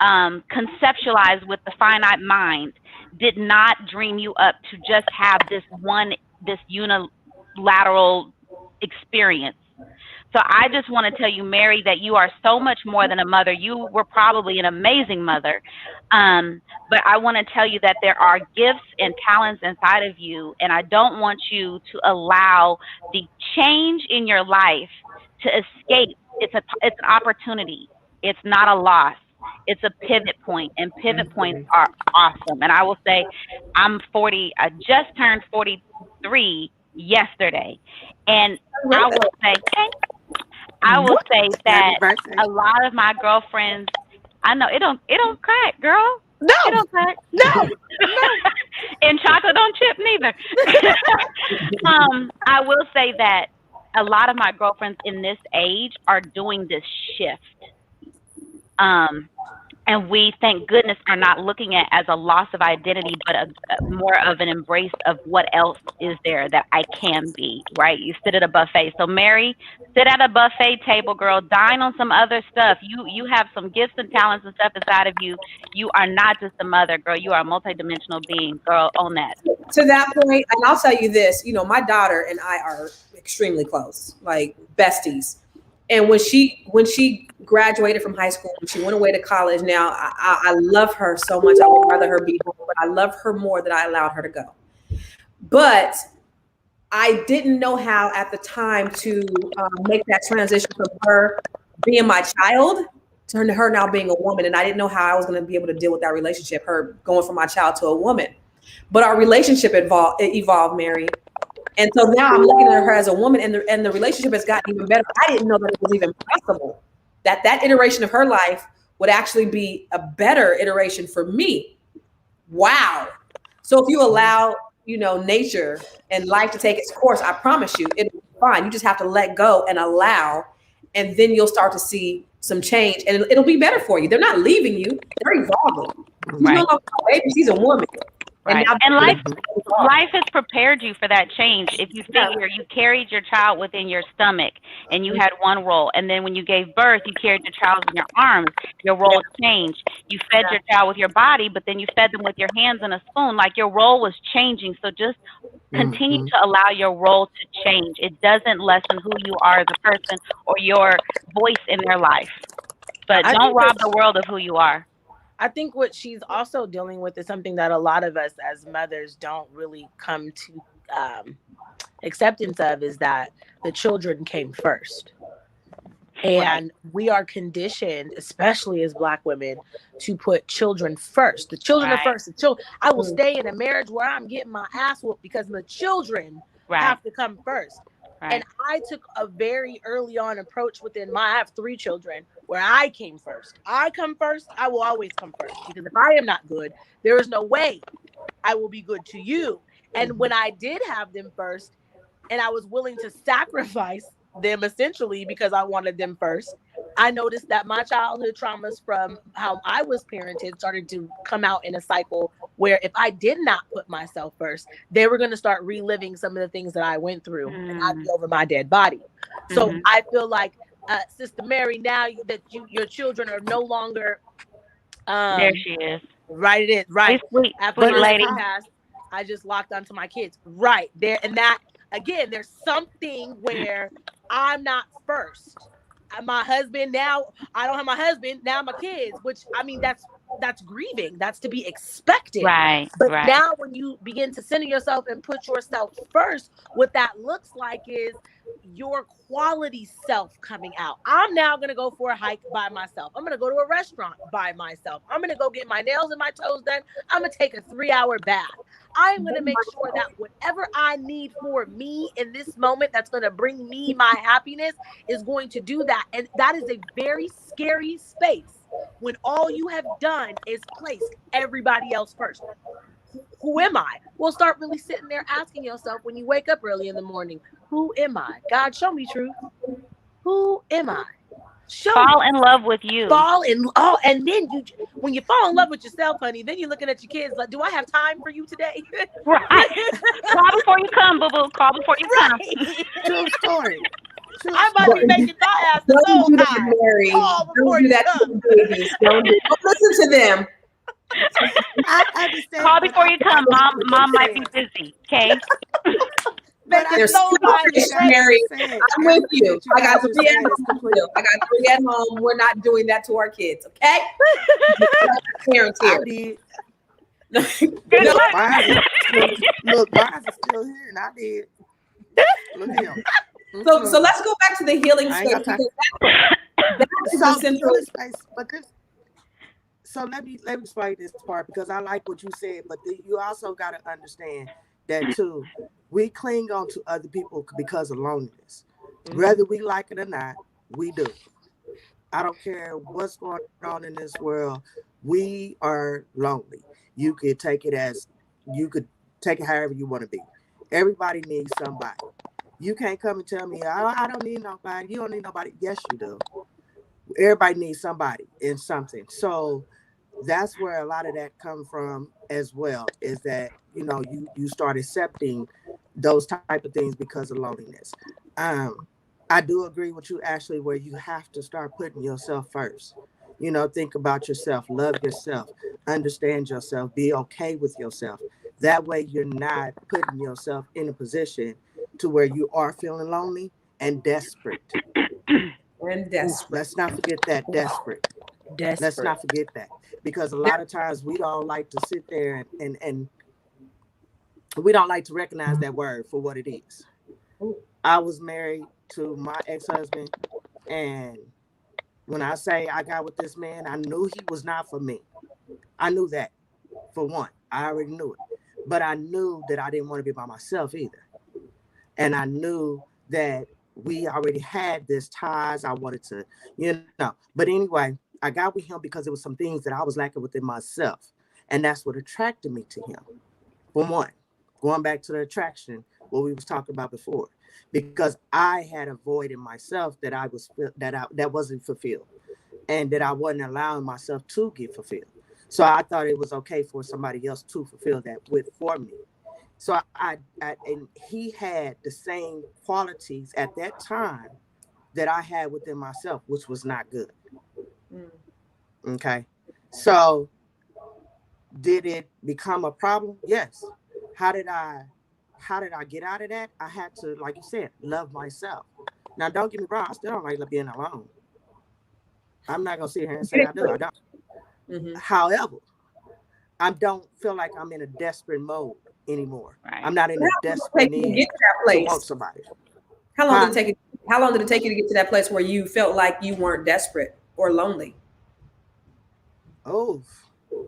conceptualized with the finite mind did not dream you up to just have this unilateral experience. So I just want to tell you, Mary, that you are so much more than a mother. You were probably an amazing mother. But I want to tell you that there are gifts and talents inside of you. And I don't want you to allow the change in your life to escape. It's an opportunity. It's not a loss. It's a pivot point, and pivot points are awesome. And I will say, I'm 40. I just turned 43 yesterday, and I will say that a lot of my girlfriends, I know it don't crack, girl. No, it don't crack. No. And chocolate don't chip neither. I will say that a lot of my girlfriends in this age are doing this shift. And we, thank goodness, are not looking at it as a loss of identity, but more of an embrace of what else is there that I can be, right? You sit at a buffet. So Mary, sit at a buffet table, girl, dine on some other stuff. You have some gifts and talents and stuff inside of you. You are not just a mother, girl. You are a multidimensional being, girl, own that. To that point, and I'll tell you this, my daughter and I are extremely close, like besties. And when she graduated from high school, when she went away to college, now I love her so much. I would rather her be home, but I love her more that I allowed her to go. But I didn't know how at the time to make that transition from her being my child to her now being a woman. And I didn't know how I was going to be able to deal with that relationship, her going from my child to a woman. But our relationship evolved, Mary. And so now I'm looking at her as a woman, and the relationship has gotten even better. I didn't know that it was even possible that iteration of her life would actually be a better iteration for me. Wow. So if you allow, nature and life to take its course, I promise you, it'll be fine. You just have to let go and allow, and then you'll start to see some change, and it'll be better for you. They're not leaving you. They're evolving. She's no longer a baby. She's a woman. Right. And life has prepared you for that change. If you figure you carried your child within your stomach and you had one role, and then when you gave birth, you carried your child in your arms, your role changed. You fed your child with your body, but then you fed them with your hands and a spoon. Like, your role was changing. So just continue to allow your role to change. It doesn't lessen who you are as a person or your voice in their life. But don't rob the world of who you are. I think what she's also dealing with is something that a lot of us as mothers don't really come to acceptance of, is that the children came first. And we are conditioned, especially as Black women, to put children first. The children are Right. first. I will stay in a marriage where I'm getting my ass whooped because the children Right. have to come first. Right. And I took a very early on approach I have 3 children where I came first. I come first, I will always come first. Because if I am not good, there is no way I will be good to you. And when I did have them first, and I was willing to sacrifice them essentially because I wanted them first, I noticed that my childhood traumas from how I was parented started to come out in a cycle where if I did not put myself first, they were going to start reliving some of the things that I went through and I'd be over my dead body. So I feel like, Sister Mary, now that your children are no longer There she is. right, it is right. Sweet, After sweet my lady. podcast, I just locked onto my kids. Right there. And that, again, there's something where I'm not first. My husband, now I don't have my husband, now my kids, which I mean, that's grieving. That's to be expected. Right. But Right. now when you begin to center yourself and put yourself first, what that looks like is your quality self coming out. I'm now going to go for a hike by myself. I'm going to go to a restaurant by myself. I'm going to go get my nails and my toes done. I'm going to take a 3-hour bath. I am going to make sure that whatever I need for me in this moment that's going to bring me my happiness is going to do that. And that is a very scary space when all you have done is placed everybody else first. Who am I? Well, start really sitting there asking yourself when you wake up early in the morning, who am I? God, show me truth. Who am I? Fall in love with you. And then when you fall in love with yourself, honey, then you're looking at your kids like, do I have time for you today? Right. Call before you come, boo boo. Call before you come. True story. I might be making my ass so do that, high. Mary. Call before Don't do you that come. to the babies. Don't listen to them. I understand. Call before you come. Mom might be busy. Okay. They're so Mary. I'm with you. I got 3 at home. I got 3 at home. We're not doing that to our kids, okay? Parents here. I did. Good luck. Look, mine is still here, and I did. Look at him. So let's go back to the healing space. So let me explain this part because I like what you said, but you also got to understand that too. We cling on to other people because of loneliness. Whether we like it or not, we do. I don't care what's going on in this world. We are lonely. You could take it however you want to be. Everybody needs somebody. You can't come and tell me, I don't need nobody. You don't need nobody. Yes, you do. Everybody needs somebody in something. So that's where a lot of that come from as well, is that, you start accepting those type of things because of loneliness. I do agree with you, Ashley, where you have to start putting yourself first. Think about yourself, love yourself, understand yourself, be okay with yourself. That way you're not putting yourself in a position to where you are feeling lonely and desperate. Let's not forget that, desperate. Let's not forget that. Because a lot of times we don't like to sit there and we don't like to recognize that word for what it is. I was married to my ex-husband, and when I say I got with this man, I knew he was not for me. I knew that, for one. I already knew it. But I knew that I didn't want to be by myself either. And I knew that we already had this ties. I wanted to, But anyway, I got with him because there was some things that I was lacking within myself. And that's what attracted me to him. For one, going back to the attraction, what we was talking about before. Because I had a void in myself that that wasn't fulfilled. And that I wasn't allowing myself to get fulfilled. So I thought it was okay for somebody else to fulfill that for me. So and he had the same qualities at that time that I had within myself, which was not good. Okay. So did it become a problem? Yes. How did I get out of that? I had to, like you said, love myself. Now, don't get me wrong. I still don't like being alone. I'm not going to sit here and say I do. I don't. Mm-hmm. However, I don't feel like I'm in a desperate mode anymore. Right. I'm not in a desperate need to want somebody. How long did it take How long did it take you to get to that place where you felt like you weren't desperate or lonely? Oh,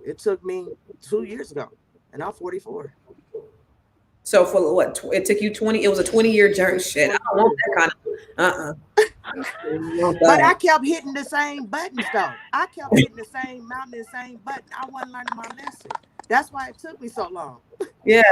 it took me 2 years ago, and I'm 44. So for what? It took you 20. It was a 20-year It journey. took Shit, I 20 don't want years. that kind of. I don't want But I that. kept hitting the same buttons though. I kept hitting the same mountain, the same button. I wasn't learning my lesson. That's why it took me so long. Yeah.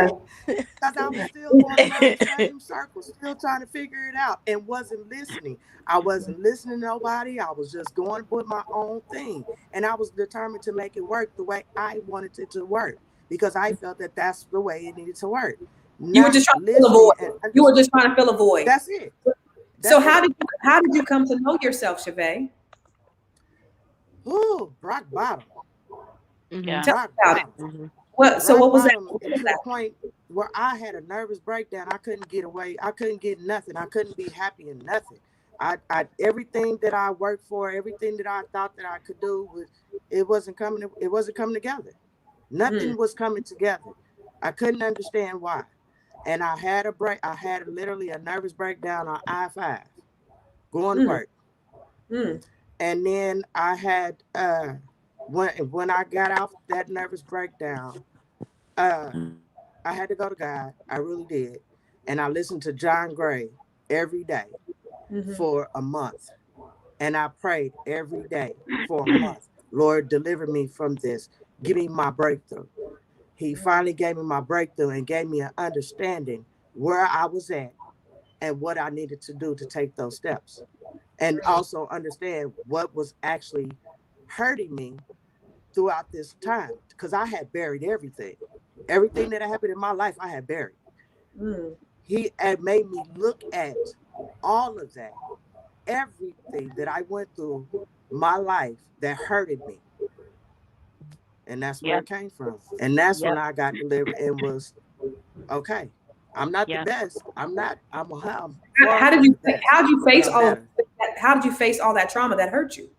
Because I was still going around the same circle, still trying to figure it out and wasn't listening. I wasn't listening to nobody. I was just going with my own thing. And I was determined to make it work the way I wanted it to work because I felt that that's the way it needed to work. You were Not just trying to fill a listening void. and You were just trying to fill a void. that's it. So That's it. how did you come to know yourself, Chevy? Ooh, rock bottom. Yeah. Tell me Rock about it. bottom. What? So Rock what was that? bottom to the point where I had a nervous breakdown. I couldn't get away. I couldn't get nothing. I couldn't be happy in nothing. I everything that I worked for, everything that I thought that I could do it wasn't coming together. Nothing was coming together. I couldn't understand why. And I had literally a nervous breakdown on I-5 going to work. And then I had when I got off that nervous breakdown, I had to go to God. I really did. And I listened to John Gray every day for a month. And I prayed every day for a month. Lord, deliver me from this. Give me my breakthrough. He finally gave me my breakthrough and gave me an understanding where I was at and what I needed to do to take those steps. And also understand what was actually hurting me throughout this time. Because I had buried everything. Everything that happened in my life, I had buried. He had made me look at all of that, everything that I went through my life that hurted me. And that's where it came from. And that's when I got delivered and was, okay, I'm not the best. I'm How did you face all of better. that? How did you face all that trauma that hurt you?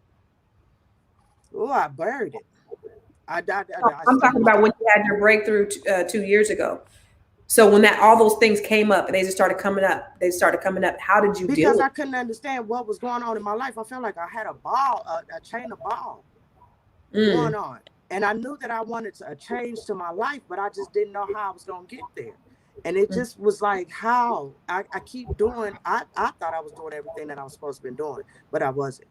Oh, I buried it. I'm talking about when you had your breakthrough 2 years ago. So when all those things came up and they started coming up, how did you deal because with I couldn't understand what was going on in my life. I felt like I had a chain of ball going on. And I knew that I wanted a change to my life, but I just didn't know how I was going to get there. And it just was like, how I keep doing. I thought I was doing everything that I was supposed to be doing, but I wasn't.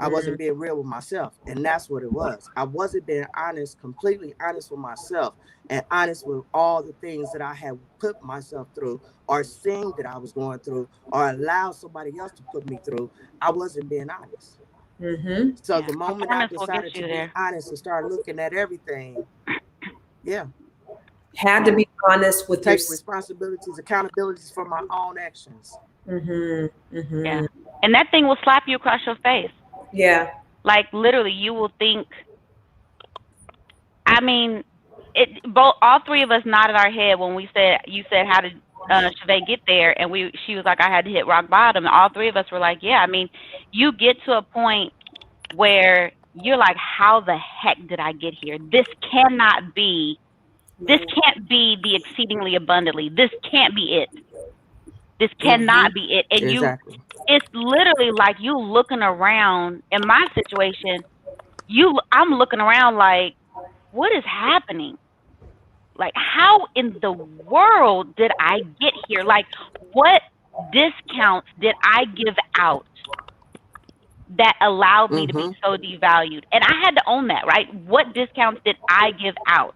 I wasn't being real with myself. And that's what it was. I wasn't being honest, completely honest with myself and honest with all the things that I had put myself through or seen that I was going through or allowed somebody else to put me through. I wasn't being honest. So the moment I decided to be honest and start looking at everything, had to be honest with take responsibilities, accountabilities for my own actions. Yeah. And that thing will slap you across your face. Yeah. Like literally you will think, I mean, all three of us nodded our head when you said how did Chevy get there, and she was like, I had to hit rock bottom. And all three of us were like, yeah. I mean, you get to a point where you're like, how the heck did I get here? This can't be the exceedingly abundantly. This can't be it. This cannot be it. And it's literally like you looking around. In my situation, I'm looking around like, what is happening? Like, how in the world did I get here? Like, what discounts did I give out that allowed me to be so devalued? And I had to own that, right? What discounts did I give out?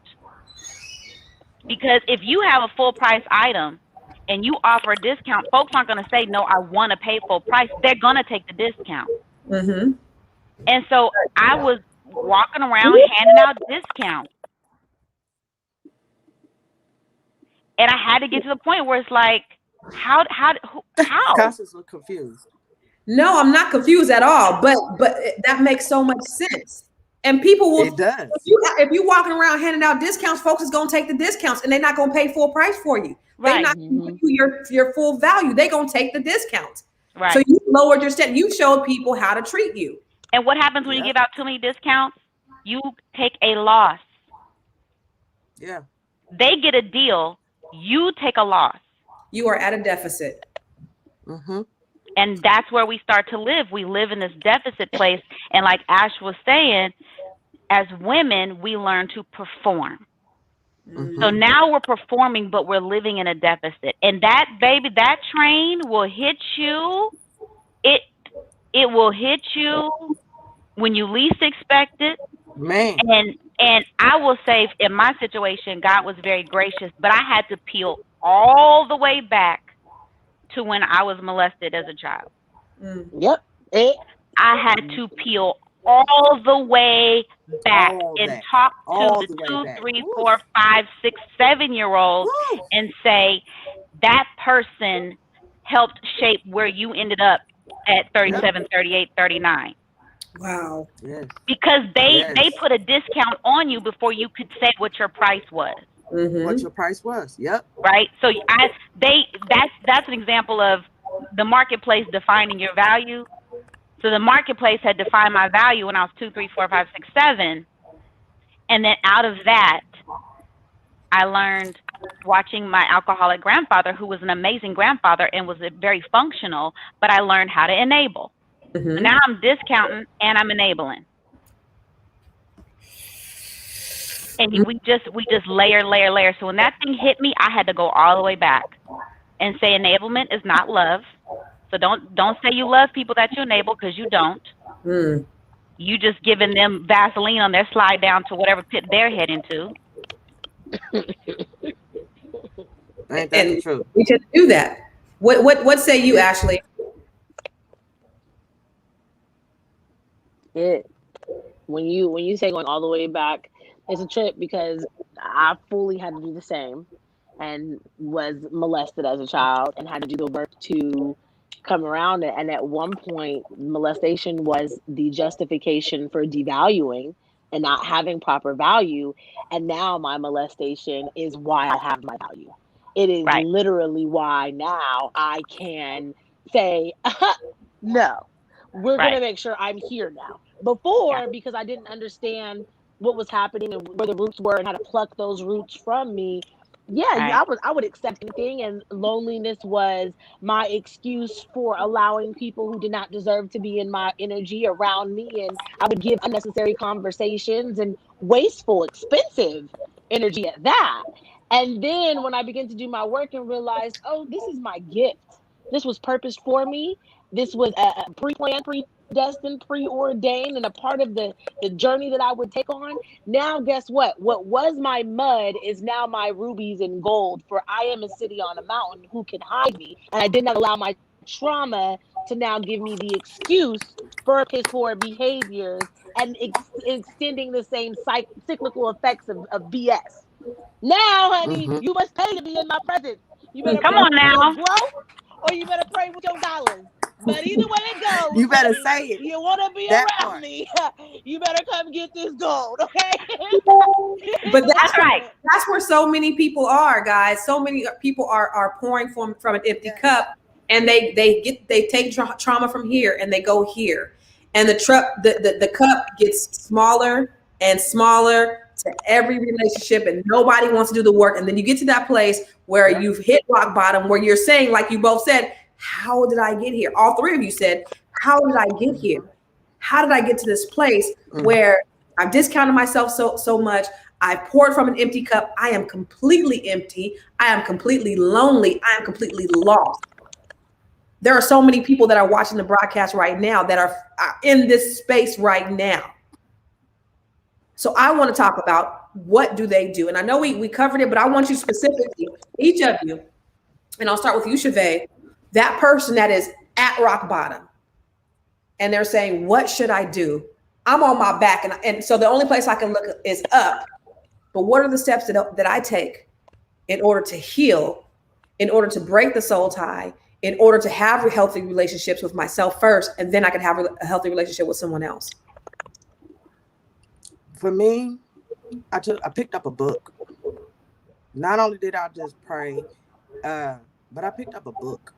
Because if you have a full price item and you offer a discount, folks aren't going to say, no, I want to pay full price. They're going to take the discount. And so I was walking around handing out discounts. And I had to get to the point where it's like, how? Constance was confused. No, I'm not confused at all. But that makes so much sense. And people will. It does. If you walking around handing out discounts, folks is gonna take the discounts, and they're not gonna pay full price for you. They're not gonna give you your full value. They're gonna take the discounts. Right. So you lowered your step. You showed people how to treat you. And what happens when you give out too many discounts? You take a loss. Yeah. They get a deal. You take a loss. You are at a deficit. And that's where we start to live. We live in this deficit place. And like Ash was saying, as women, we learn to perform. So now we're performing, but we're living in a deficit. And that, baby, that train will hit you. It will hit you when you least expect it. Man. And I will say, in my situation, God was very gracious, but I had to peel all the way back to when I was molested as a child. Yep. I had to peel all the way back and talk to the 2, 3, 4, 5, 6, 7-year-olds and say that person helped shape where you ended up at 37, 38, 39. Wow. Yes. Because they put a discount on you before you could say what your price was. What your price was. Yep. Right. So that's an example of the marketplace defining your value. So the marketplace had defined my value when I was 2, 3, 4, 5, 6, 7. And then out of that, I learned watching my alcoholic grandfather, who was an amazing grandfather and was very functional, but I learned how to enable. Now I'm discounting and I'm enabling. And we just layer. So when that thing hit me, I had to go all the way back and say enablement is not love. So don't say you love people that you enable, because you don't. You just giving them Vaseline on their slide down to whatever pit they're heading to. Ain't that the truth? We should do that. What say you, Ashley? When you say going all the way back, it's a trip, because I fully had to do the same and was molested as a child and had to do the work to come around it. And at one point, molestation was the justification for devaluing and not having proper value. And now my molestation is why I have my value. It is literally why now I can say, no, we're going to make sure I'm here now. Before, because I didn't understand what was happening and where the roots were and how to pluck those roots from me. I would accept anything, and loneliness was my excuse for allowing people who did not deserve to be in my energy around me, and I would give unnecessary conversations and wasteful, expensive energy at that. And then when I began to do my work and realized, oh, this is my gift. This was purposed for me. This was a pre-planned, predestined, preordained, and a part of the journey that I would take on. Now, guess what? What was my mud is now my rubies and gold, for I am a city on a mountain. Who can hide me? And I did not allow my trauma to now give me the excuse for piss poor behaviors and extending the same cyclical effects of BS. Now, honey, you must pay to be in my presence. You better come pray on with now. your growth, or you better pray with your dollars. But either way it goes, you better say it. You want to be that around part. me, you better come get this gold, okay? But That's right. That's where so many people are, guys. So many people are pouring from an empty cup, and they take trauma from here and they go here, and the cup gets smaller and smaller to every relationship, and nobody wants to do the work. And then you get to that place where you've hit rock bottom, where you're saying, like you both said, how did I get here? All three of you said, how did I get here? How did I get to this place where I've discounted myself so much? I poured from an empty cup. I am completely empty. I am completely lonely. I am completely lost. There are so many people that are watching the broadcast right now that are in this space right now. So I want to talk about, what do they do? And I know we covered it, but I want you specifically, each of you, and I'll start with you, Chavez, that person that is at rock bottom and they're saying, what should I do? I'm on my back. And so the only place I can look is up. But what are the steps that I take in order to heal, in order to break the soul tie, in order to have healthy relationships with myself first, and then I can have a healthy relationship with someone else? For me, I picked up a book. Not only did I just pray, but I picked up a book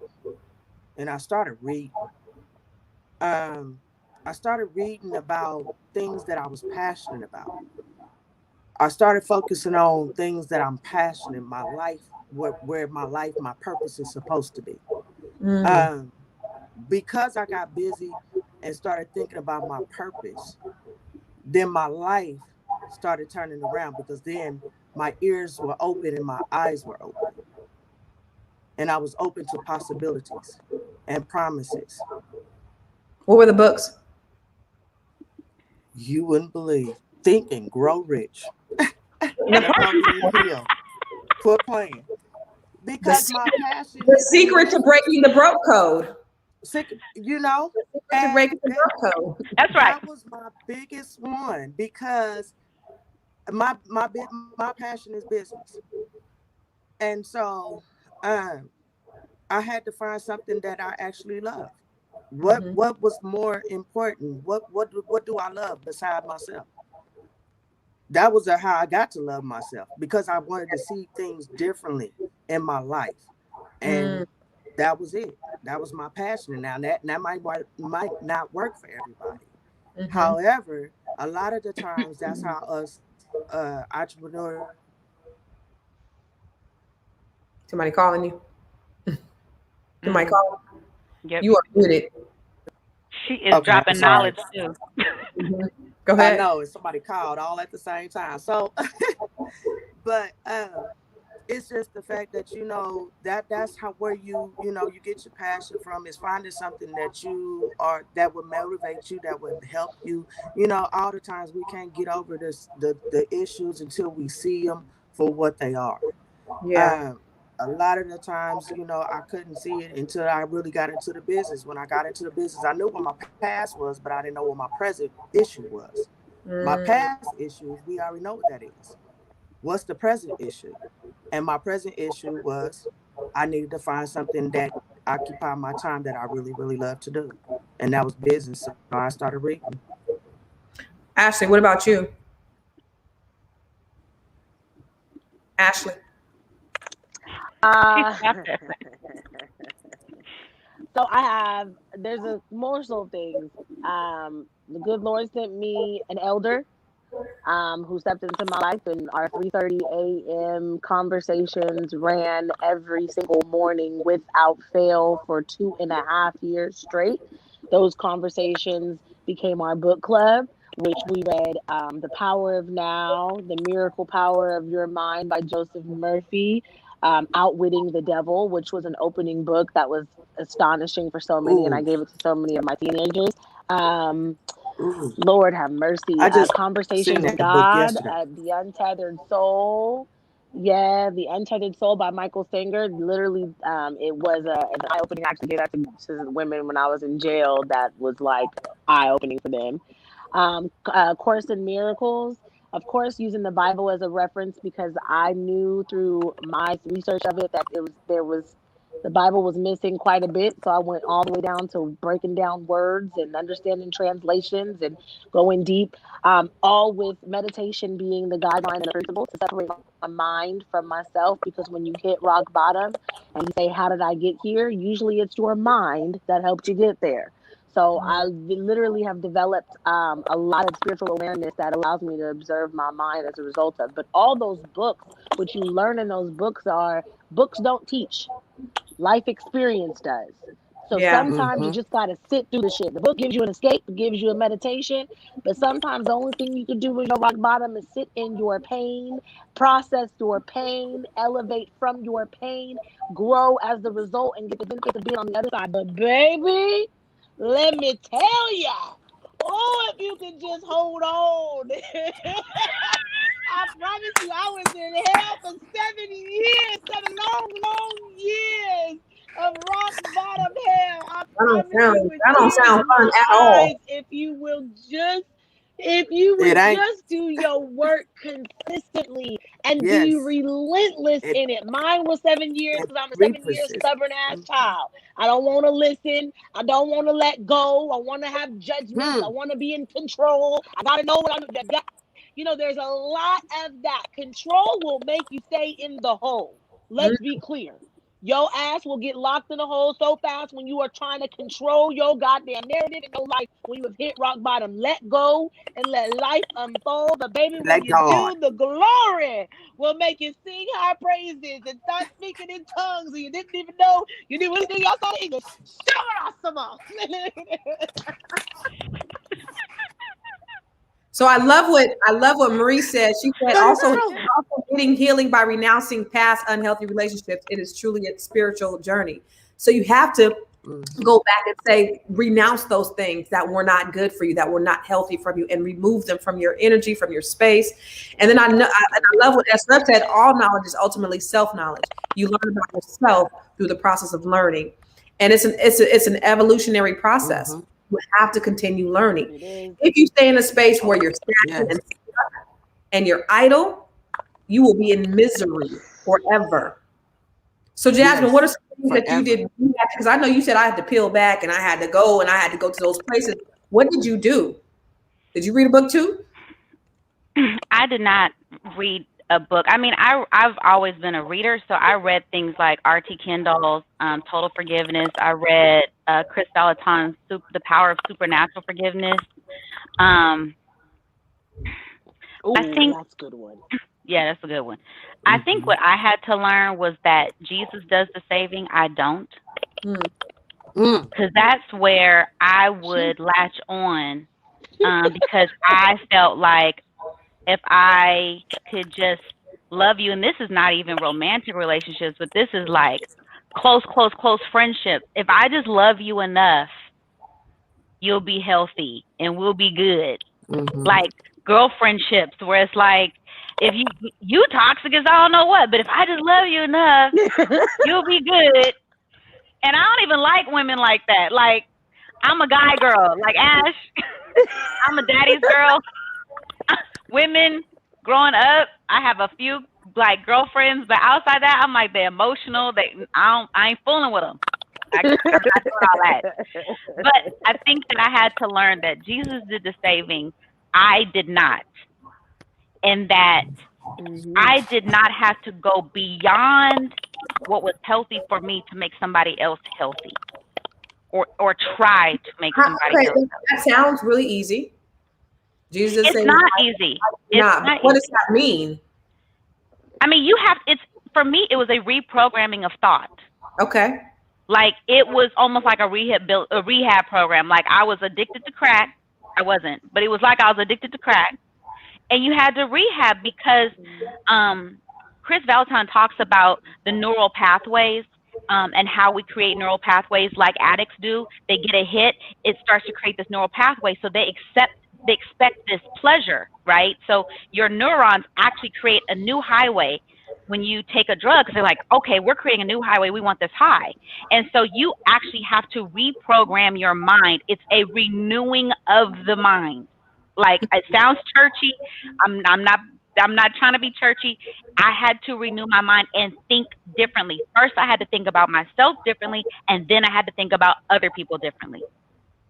and I started reading. I started reading about things that I was passionate about. I started focusing on things that I'm passionate in my life, where my life, my purpose is supposed to be. Because I got busy and started thinking about my purpose, then my life started turning around, because then my ears were open and my eyes were open. And I was open to possibilities and promises. What were the books? You wouldn't believe. Think and Grow Rich. Napoleon Hill. Quit playing. The Because my secret, passion the is in secret to business. breaking the broke code. You know, To and breaking the broke code. That's right. that was my biggest one, because my passion is business. And so um I had to find something that I actually love. Mm-hmm. What was more important? What do I love beside myself? That was how I got to love myself, because I wanted to see things differently in my life. And that was it. That was my passion. Now that might not work for everybody. Mm-hmm. However, a lot of the times that's how us entrepreneurs Somebody calling you. Somebody Mm. calling. Yep. You are muted. She is okay, I'm dropping sorry. knowledge too. Mm-hmm. Go I ahead. know, and somebody called all at the same time. So but it's just the fact that that's how where you get your passion from, is finding something that you are that would motivate you, that would help you. All the times we can't get over the issues until we see them for what they are. Yeah. um a lot of the times, I couldn't see it until I really got into the business. When I got into the business, I knew what my past was, but I didn't know what my present issue was. My Mm. past issues, we already know what that is. What's the present issue? And my present issue was, I needed to find something that occupied my time that I really, really love to do. And that was business. So I started reading. Ashley, what about you? Ashley. She Uh, stopped it. so there's a morsel of things. The good Lord sent me an elder who stepped into my life, and our 3:30 a.m. conversations ran every single morning without fail for 2.5 years straight. Those conversations became our book club, which we read The Power of Now, The Miracle Power of Your Mind by Joseph Murphy, Outwitting the Devil, which was an opening book that was astonishing for so many, and I Ooh, gave it to so many of my teenagers. Um, ooh. Lord have mercy. I just seen Conversations with that book God, yesterday. The Untethered Soul. Yeah, The Untethered Soul by Michael Singer. Literally, it was an eye opening. I actually gave that to women when I was in jail. That was like eye opening for them. Course in Miracles. Of course, using the Bible as a reference, because I knew through my research of it that the Bible was missing quite a bit. So I went all the way down to breaking down words and understanding translations and going deep. All with meditation being the guideline and the principle to separate my mind from myself. Because when you hit rock bottom and you say, "How did I get here?" Usually it's your mind that helped you get there. So I literally have developed a lot of spiritual awareness that allows me to observe my mind as a result of. But all those books, what you learn in those books are books don't teach. Life experience does. So Yeah. sometimes you Mm-hmm. just got to sit through the shit. The book gives you an escape, it gives you a meditation, but sometimes the only thing you can do when you're rock bottom is sit in your pain, process your pain, elevate from your pain, grow as the result, and get the benefits of being on the other side. But baby, let me tell ya, oh, if you can just hold on. I promise you, I was in hell for 7 years, 7 long years of rock bottom hell. I promise you, with That don't tears sound in fun my at eyes, all. if you It would ain't. just do your work consistently and be Yes. relentless It in it. Mine was 7 years and because I'm a be 7 year persistent. stubborn ass child. I don't want to listen. I don't want to let go. I want to have judgments. I Hmm. want to be in control. I got to know what I'm doing. There's a lot of that. Control will make you stay in the hole. Let's be clear. Your ass will get locked in a hole so fast when you are trying to control your goddamn narrative in your life. When you have hit rock bottom, let go and let life unfold. But baby, when Let you God. do, the glory will make you sing high praises and start speaking in tongues, and you didn't even know you knew anything outside of English. Show it some more. So I love what Marie said. She said That is also true. getting healing by renouncing past unhealthy relationships. It is truly a spiritual journey. So you have to go back and say, renounce those things that were not good for you, that were not healthy from you, and remove them from your energy, from your space. And then and I love what Esra said, all knowledge is ultimately self-knowledge. You learn about yourself through the process of learning. And it's an evolutionary process. You have to continue learning. If you stay in a space where you're stagnant and you're idle, you will be in misery forever. So Jasmine, what are some things that you did? Because I know you said I had to peel back and I had to go to those places. What did you do? Did you read a book too? I did not read a book. I mean, I've always been a reader, so I read things like R.T. Kendall's Total Forgiveness. I read Chris Vallotton's The Power of Supernatural Forgiveness. Ooh, I think that's a good one. Yeah, that's a good one. I think what I had to learn was that Jesus does the saving. I don't. Because that's where I would latch on because I felt like if I could just love you, and this is not even romantic relationships, but this is like close friendships. If I just love you enough, you'll be healthy and we'll be good. Like girlfriendships where it's like, if you toxic as I don't know what, but if I just love you enough, you'll be good. And I don't even like women like that. Like, I'm a guy girl, like Ash. I'm a daddy's girl. Women growing up, I have a few like girlfriends, but outside that, I'm like the emotional. I ain't fooling with them. I'm not doing all that. But I think that I had to learn that Jesus did the saving. I did not. And that I did not have to go beyond what was healthy for me to make somebody else healthy or try to make somebody else healthy. That sounds really easy. Jesus It's not easy. What does that mean? I mean, for me, it was a reprogramming of thought. Okay. Like it was almost like a rehab program. Like I was addicted to crack. I wasn't, but it was like I was addicted to crack. And you had to rehab because Chris Vallotton talks about the neural pathways and how we create neural pathways like addicts do. They get a hit, it starts to create this neural pathway. So they expect this pleasure, right? So your neurons actually create a new highway when you take a drug because they're like, okay, we're creating a new highway. We want this high. And so you actually have to reprogram your mind. It's a renewing of the mind. Like it sounds churchy. I'm not trying to be churchy. I had to renew my mind and think differently. First, I had to think about myself differently, and then I had to think about other people differently.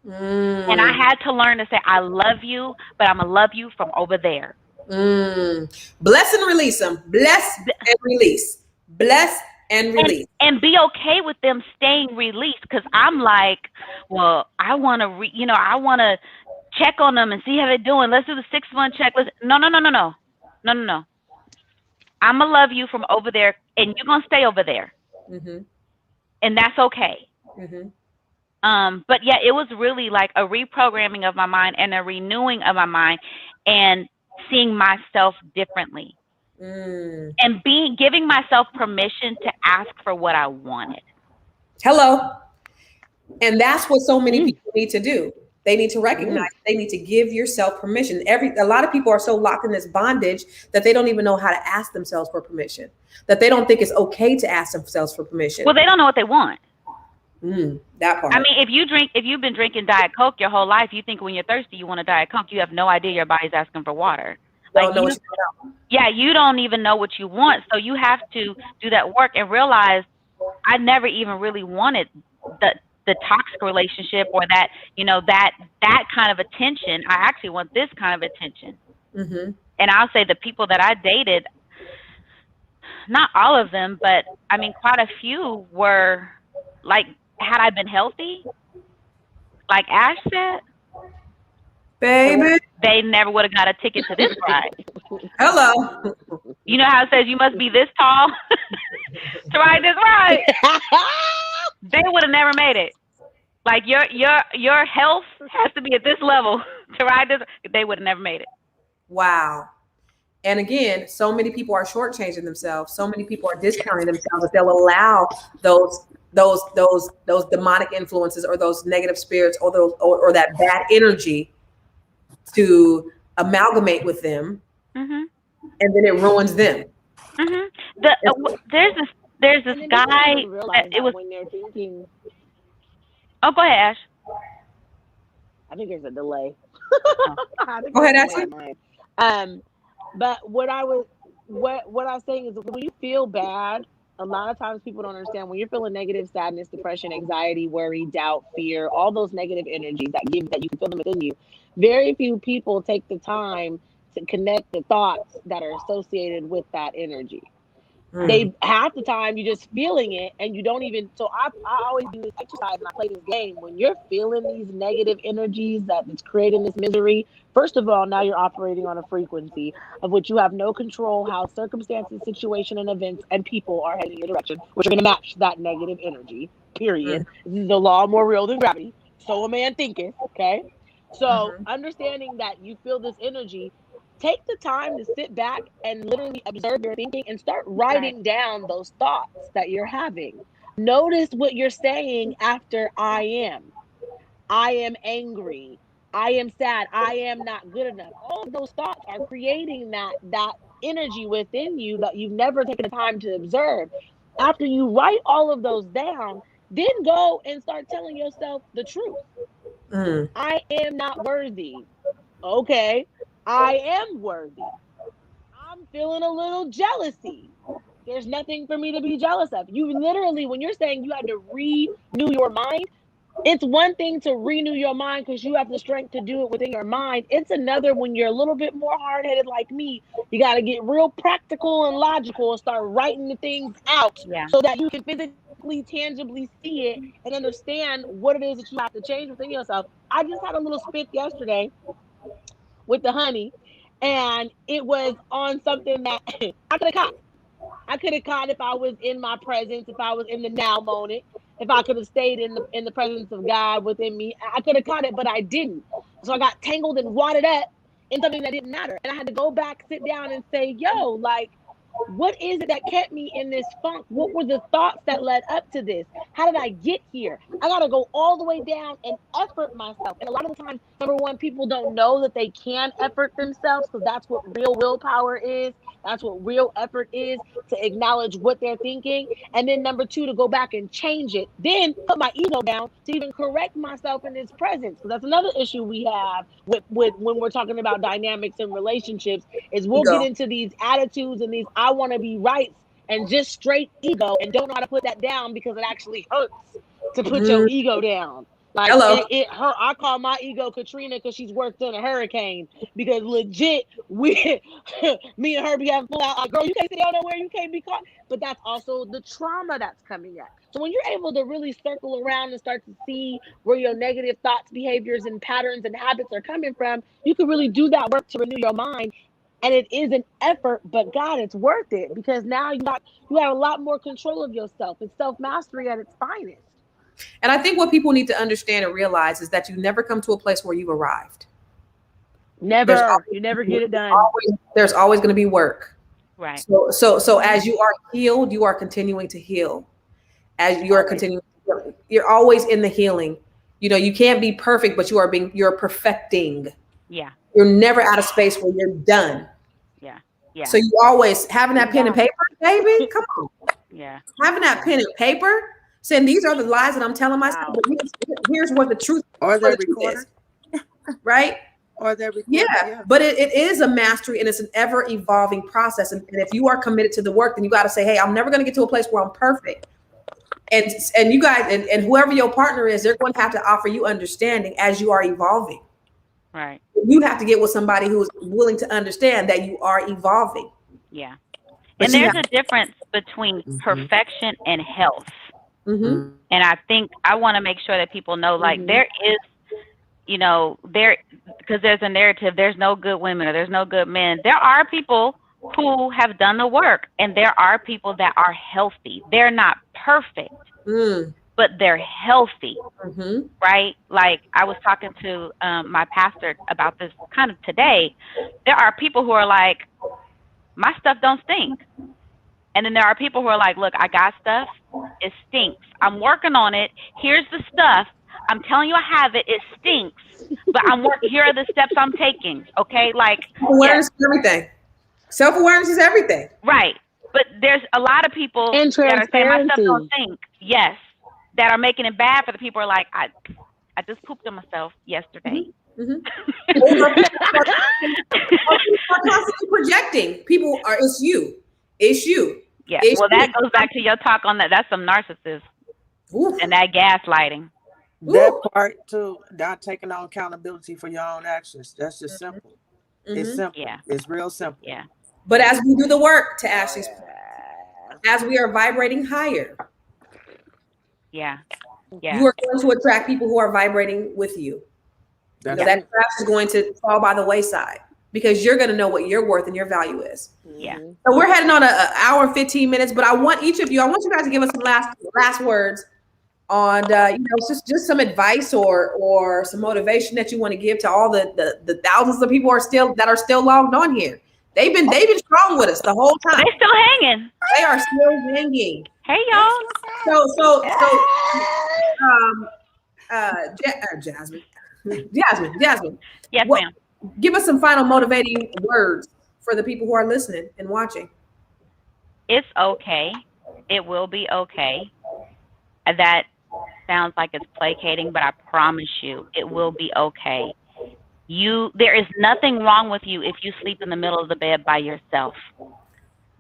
And I had to learn to say, I love you, but I'm going to love you from over there. Bless and release them. Bless and release. Bless and release. And be okay with them staying released because I'm like, well, I want to, I want to check on them and see how they're doing. Let's do the 6-month checklist. No. I'm going to love you from over there, and you're going to stay over there. And that's okay. But yeah, it was really like a reprogramming of my mind and a renewing of my mind and seeing myself differently. And giving myself permission to ask for what I wanted. Hello. And that's what so many people need to do. They need to recognize, they need to give yourself permission. A lot of people are so locked in this bondage that they don't even know how to ask themselves for permission, that they don't think it's okay to ask themselves for permission. Well, they don't know what they want. That part. I mean, if you've been drinking Diet Coke your whole life, you think when you're thirsty, you want a Diet Coke. You have no idea your body's asking for water. Like you don't even know what you want. So you have to do that work and realize I never even really wanted the toxic relationship or that, that kind of attention. I actually want this kind of attention. And I'll say the people that I dated, not all of them, but I mean, quite a few were like, had I been healthy, like Ash said, Baby. they never would have got a ticket to this ride. Hello. You know how it says you must be this tall to ride this ride? They would have never made it. Like your health has to be at this level to ride this. They would have never made it. Wow. And again, so many people are shortchanging themselves. So many people are discounting themselves that they'll allow those demonic influences or those negative spirits or those or that bad energy to amalgamate with them, Mm-hmm. and then it ruins them. Mm-hmm. There's this guy. It was when they're thinking. Oh, go ahead, Ash. I think there's a delay. Go ahead, Ashley. But what I was saying is when you feel bad, a lot of times people don't understand when you're feeling negative, sadness, depression, anxiety, worry, doubt, fear, all those negative energies that you can feel them within you. Very few people take the time to connect the thoughts that are associated with that energy. They half the time you're just feeling it and you don't even. So I always do this exercise and I play this game. When you're feeling these negative energies that's creating this misery, first of all, now you're operating on a frequency of which you have no control how circumstances, situation, and events and people are heading in your direction, which are going to match that negative energy. Period. This is the law more real than gravity. So a man thinketh. Okay. So understanding that you feel this energy. Take the time to sit back and literally observe your thinking and start writing down those thoughts that you're having. Notice what you're saying after I am. I am angry. I am sad. I am not good enough. All of those thoughts are creating that energy within you that you've never taken the time to observe. After you write all of those down, then go and start telling yourself the truth. I am not worthy. Okay. I am worthy. I'm feeling a little jealousy. There's nothing for me to be jealous of. You literally, when you're saying you had to renew your mind, it's one thing to renew your mind because you have the strength to do it within your mind. It's another when you're a little bit more hard-headed like me. You got to get real practical and logical and start writing the things out so that you can physically, tangibly see it and understand what it is that you have to change within yourself. I just had a little spit yesterday with the honey, and it was on something that I could have caught. I could have caught if I was in my presence, if I was in the now moment, if I could have stayed in the presence of God within me. I could have caught it, but I didn't. So I got tangled and wadded up in something that didn't matter. And I had to go back, sit down and say, yo, like, what is it that kept me in this funk? What were the thoughts that led up to this? How did I get here? I got to go all the way down and effort myself. And a lot of the times, number one, people don't know that they can effort themselves because that's what real willpower is. That's what real effort is, to acknowledge what they're thinking. And then number two, to go back and change it. Then put my ego down to even correct myself in its presence. Because that's another issue we have with when we're talking about dynamics and relationships is we'll get into these attitudes and these I want to be rights and just straight ego and don't know how to put that down because it actually hurts to put your ego down. Like it hurt. I call my ego Katrina because she's worse than a hurricane. Because legit, me and her be having full out. Like, girl, you can't sit down nowhere. You can't be caught. But that's also the trauma that's coming up. So when you're able to really circle around and start to see where your negative thoughts, behaviors, and patterns and habits are coming from, you can really do that work to renew your mind. And it is an effort, but God, it's worth it because now you have a lot more control of yourself. It's self-mastery at its finest. And I think what people need to understand and realize is that you never come to a place where you've arrived. Never. You never get it done. There's always going to be work. Right. So as you are healed, you are continuing to heal. As you are continuing to heal, you're always in the healing. You know, you can't be perfect, but you're perfecting. Yeah. You're never out of space where you're done. Yeah. Yeah. So you always having that pen and paper, baby. Come on. Yeah. Having that pen and paper. Saying these are the lies that I'm telling myself. But here's what the truth. Or the recorder, right? Or the recorder. Yeah. But it is a mastery and it's an ever evolving process. And if you are committed to the work, then you got to say, hey, I'm never going to get to a place where I'm perfect. And you guys and whoever your partner is, they're going to have to offer you understanding as you are evolving. Right. You have to get with somebody who is willing to understand that you are evolving. Yeah. But And you there's have. a difference between Mhm. perfection and health. Mm-hmm. And I think I want to make sure that people know, like, there is, there, because there's a narrative, there's no good women or there's no good men. There are people who have done the work, and there are people that are healthy. They're not perfect, Mm. but they're healthy, Mm-hmm. right? Like, I was talking to my pastor about this kind of today. There are people who are like, my stuff don't stink. And then there are people who are like, look, I got stuff. It stinks. I'm working on it. Here's the stuff. I'm telling you I have it. It stinks. But I'm working. Here are the steps I'm taking. Okay? Like, yes, Awareness is everything. Self-awareness is everything. right. But there's a lot of people And that are saying my stuff don't transparency. stink. Yes. That are making it bad for the people who are like, I just pooped on myself yesterday. Mm-hmm. Mm-hmm. Or people are constantly projecting. People are. It's you. It's you. Yeah. It's Well, you. that goes back to your talk on that. That's some narcissists Ooh. and that gaslighting. That Ooh. part too, not taking on accountability for your own actions. That's just simple. It's Mm-hmm. simple. Yeah. It's real simple. Yeah. But as we do the work, to Ashley's point, as we are vibrating higher, Yeah. you Yeah. are going to attract people who are vibrating with you. That's That it. trash is going to fall by the wayside because you're going to know what your worth and your value is. Yeah. Mhm. So we're heading on an hour and 15 minutes, but I want each of you, I want you guys to give us some last words on just some advice or some motivation that you want to give to all the thousands of people that are still logged on here. They've been strong with us the whole They time. still hanging. They are still hanging. Hey That's y'all. what's So um Jasmine. Jasmine. Yes, What ma'am. give us some final motivating words for the people who are listening and watching. It's okay. It will be okay. That sounds like it's placating, but I promise you, it will be okay. There is nothing wrong with you if you sleep in the middle of the bed by yourself.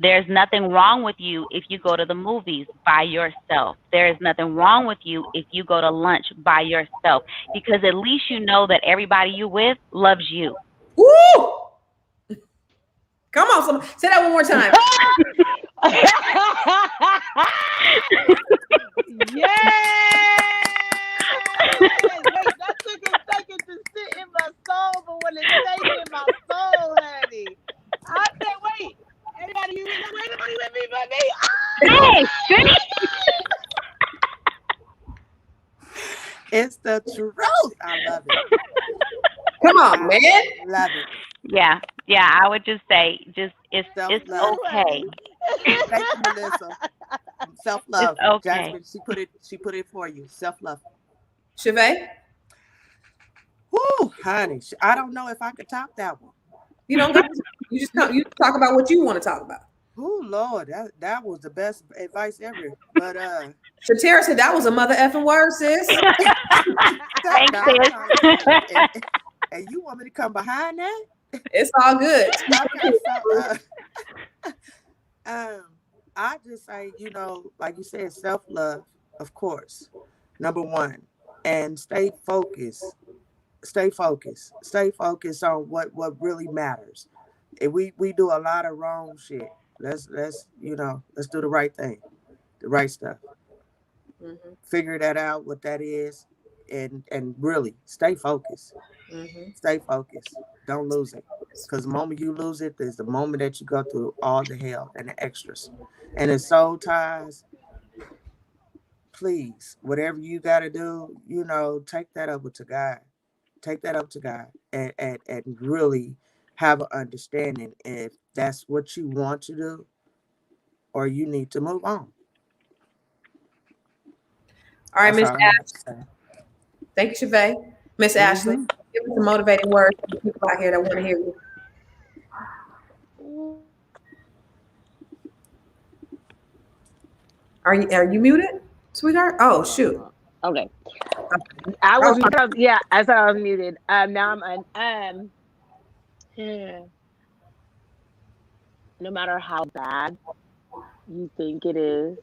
There's nothing wrong with you if you go to the movies by yourself. There is nothing wrong with you if you go to lunch by yourself, because at least you know that everybody you with loves you. Woo! Come on, say that one more time. Yes! Wait, that took a second to sit in my soul, but when it stayed in my soul, honey, I said, wait, everybody, you anybody with me but me? Hey, It's the truth. I love it. Come on, man. I love it. yeah, I would just say, it's Self-love. okay. Thank you, Melissa. Self-love. It's okay. Jasmine, she put it for you. Self-love. Chevy, Whoo, honey. I don't know if I could top that one. you don't got you talk about what you want to talk about. Oh Lord, that was the best advice ever. But Shatera said that was a mother effing word, sis. Thanks, sis. and you want me to come behind that? It's all good. Okay, so I just say, like you said, self-love, of course, number one, and stay focused. Stay focused on what really matters. If we do a lot of wrong shit, let's do the right thing, the right stuff. Mm-hmm. Figure that out, what that is, and really stay focused. Mm-hmm. Stay focused. Don't lose it. Because the moment you lose it is the moment that you go through all the hell and the extras. And in soul ties, please, whatever you got to do, take that up to God. Take that up to God and really have an understanding if that's what you want to do or you need to move on. All right, That's Miss all I have to Ashley. say. Thank you, Chevy. Miss Ashley, give us some motivating words for the people out here that want to hear you. Are you muted, sweetheart? Oh shoot. Okay. I was muted. Now I'm no matter how bad you think it is,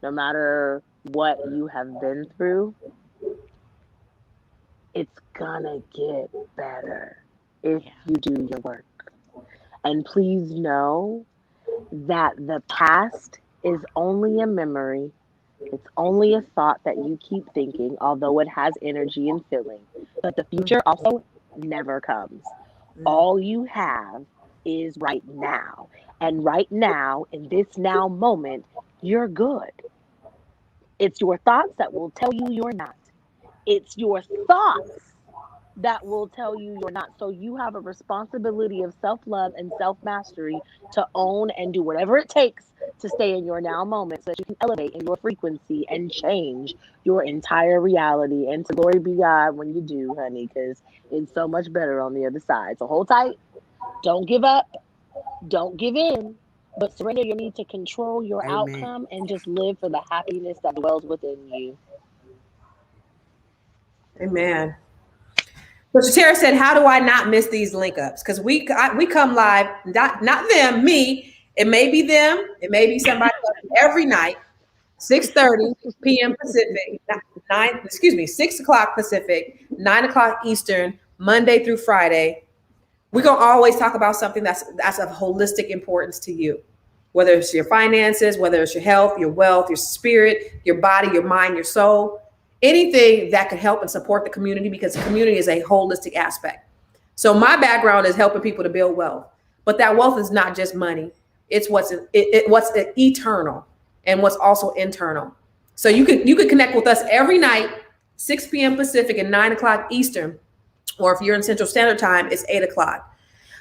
no matter what you have been through, it's gonna get better if you do your work. And please know that the past is only a memory. It's only a thought that you keep thinking, although it has energy and feeling. But the future also never comes. All you have is right now. And right now, in this now moment, you're good. It's your thoughts that will tell you you're not. It's your thoughts that will tell you you're not. So you have a responsibility of self-love and self-mastery to own and do whatever it takes to stay in your now moment so that you can elevate in your frequency and change your entire reality. And to glory be God when you do, honey, because it's so much better on the other side. So hold tight. Don't give up. Don't give in. But surrender your need to control your outcome and just live for the happiness that dwells within you. Amen. So Tara said, how do I not miss these link ups? Because we come live, not them, me. It may be them. It may be somebody else every night, 6:30 p.m. Pacific, 6 o'clock Pacific, 9 o'clock Eastern, Monday through Friday. We're going to always talk about something that's of holistic importance to you, whether it's your finances, whether it's your health, your wealth, your spirit, your body, your mind, your soul. Anything that could help and support the community, because the community is a holistic aspect. So my background is helping people to build wealth, but that wealth is not just money. It's what's eternal and what's also internal. So you could connect with us every night, 6 p.m. Pacific and 9 o'clock Eastern, or if you're in Central Standard Time, it's 8 o'clock.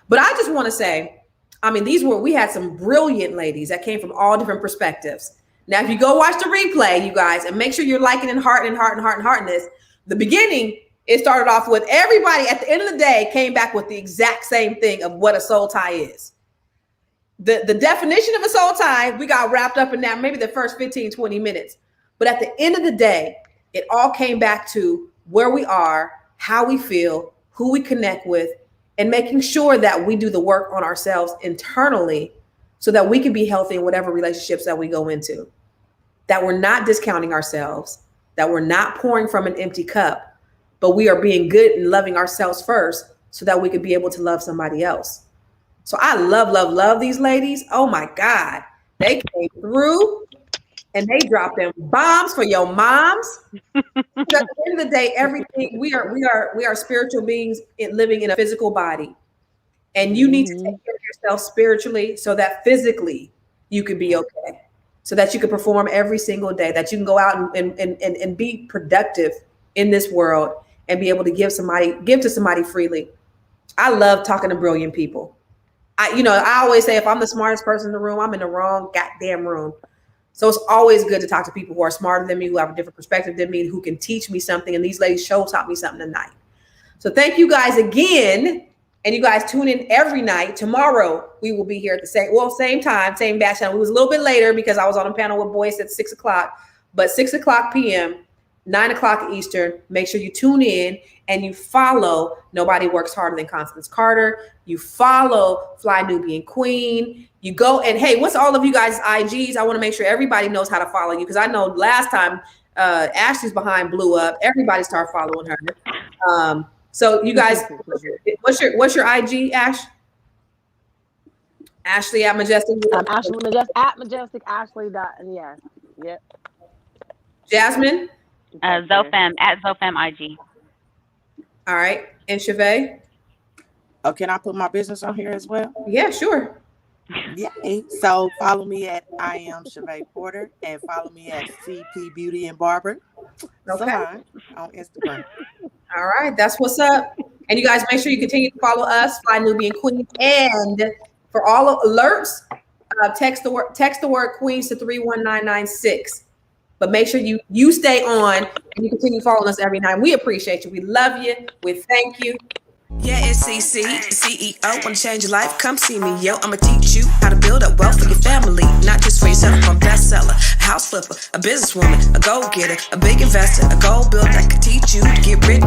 But I just want to say, I mean, we had some brilliant ladies that came from all different perspectives. Now, if you go watch the replay, you guys, and make sure you're liking and hearting this, the beginning, it started off with everybody at the end of the day came back with the exact same thing of what a soul tie is. The definition of a soul tie, we got wrapped up in that, maybe the first 15, 20 minutes. But at the end of the day, it all came back to where we are, how we feel, who we connect with, and making sure that we do the work on ourselves internally so that we can be healthy in whatever relationships that we go into, that we're not discounting ourselves, that we're not pouring from an empty cup, but we are being good and loving ourselves first so that we could be able to love somebody else. So I love these ladies. Oh my God. They came through and they dropped them bombs for your moms. At the end of the day, everything we are spiritual beings living in a physical body. And you need to take care of yourself spiritually so that physically you can be okay, so that you can perform every single day, that you can go out and be productive in this world and be able to give to somebody freely. I love talking to brilliant people. I always say if I'm the smartest person in the room, I'm in the wrong goddamn room. So it's always good to talk to people who are smarter than me, who have a different perspective than me, who can teach me something. And these ladies taught me something tonight. So thank you guys again. And you guys tune in every night. Tomorrow, we will be here at the same time, same batch channel. It was a little bit later because I was on a panel with Boyce at 6 o'clock. But 6 o'clock p.m., 9 o'clock Eastern, make sure you tune in and you follow Nobody Works Harder Than Constance Carter. You follow Fly Nubian Queen. You go and, hey, what's all of you guys' IGs? I want to make sure everybody knows how to follow you, because I know last time Ashley's behind blew up. Everybody started following her. So you guys, what's your IG, Ash? Ashley at Majestic. Ashley Majestic at Majestic Ashley. Yeah. Yep. Jasmine. Zofem at Zofem IG. All right, and Chevy. Oh, can I put my business on here as well? Yeah, sure. Yay. So follow me at I am Chevy Porter and follow me at CP Beauty and Barber Salon on Instagram. All right, that's what's up. And you guys make sure you continue to follow us, Fly Nubian Queen. And for all alerts, text the word Queens to 31996. But make sure you stay on and you continue following us every night. We appreciate you. We love you. We thank you. Yeah, it's CC, CEO. Wanna change your life? Come see me, yo. I'ma teach you how to build up wealth for your family, not just for yourself. I'm a bestseller, a house flipper, a businesswoman, a go-getter, a big investor, a goal builder that could teach you to get richer.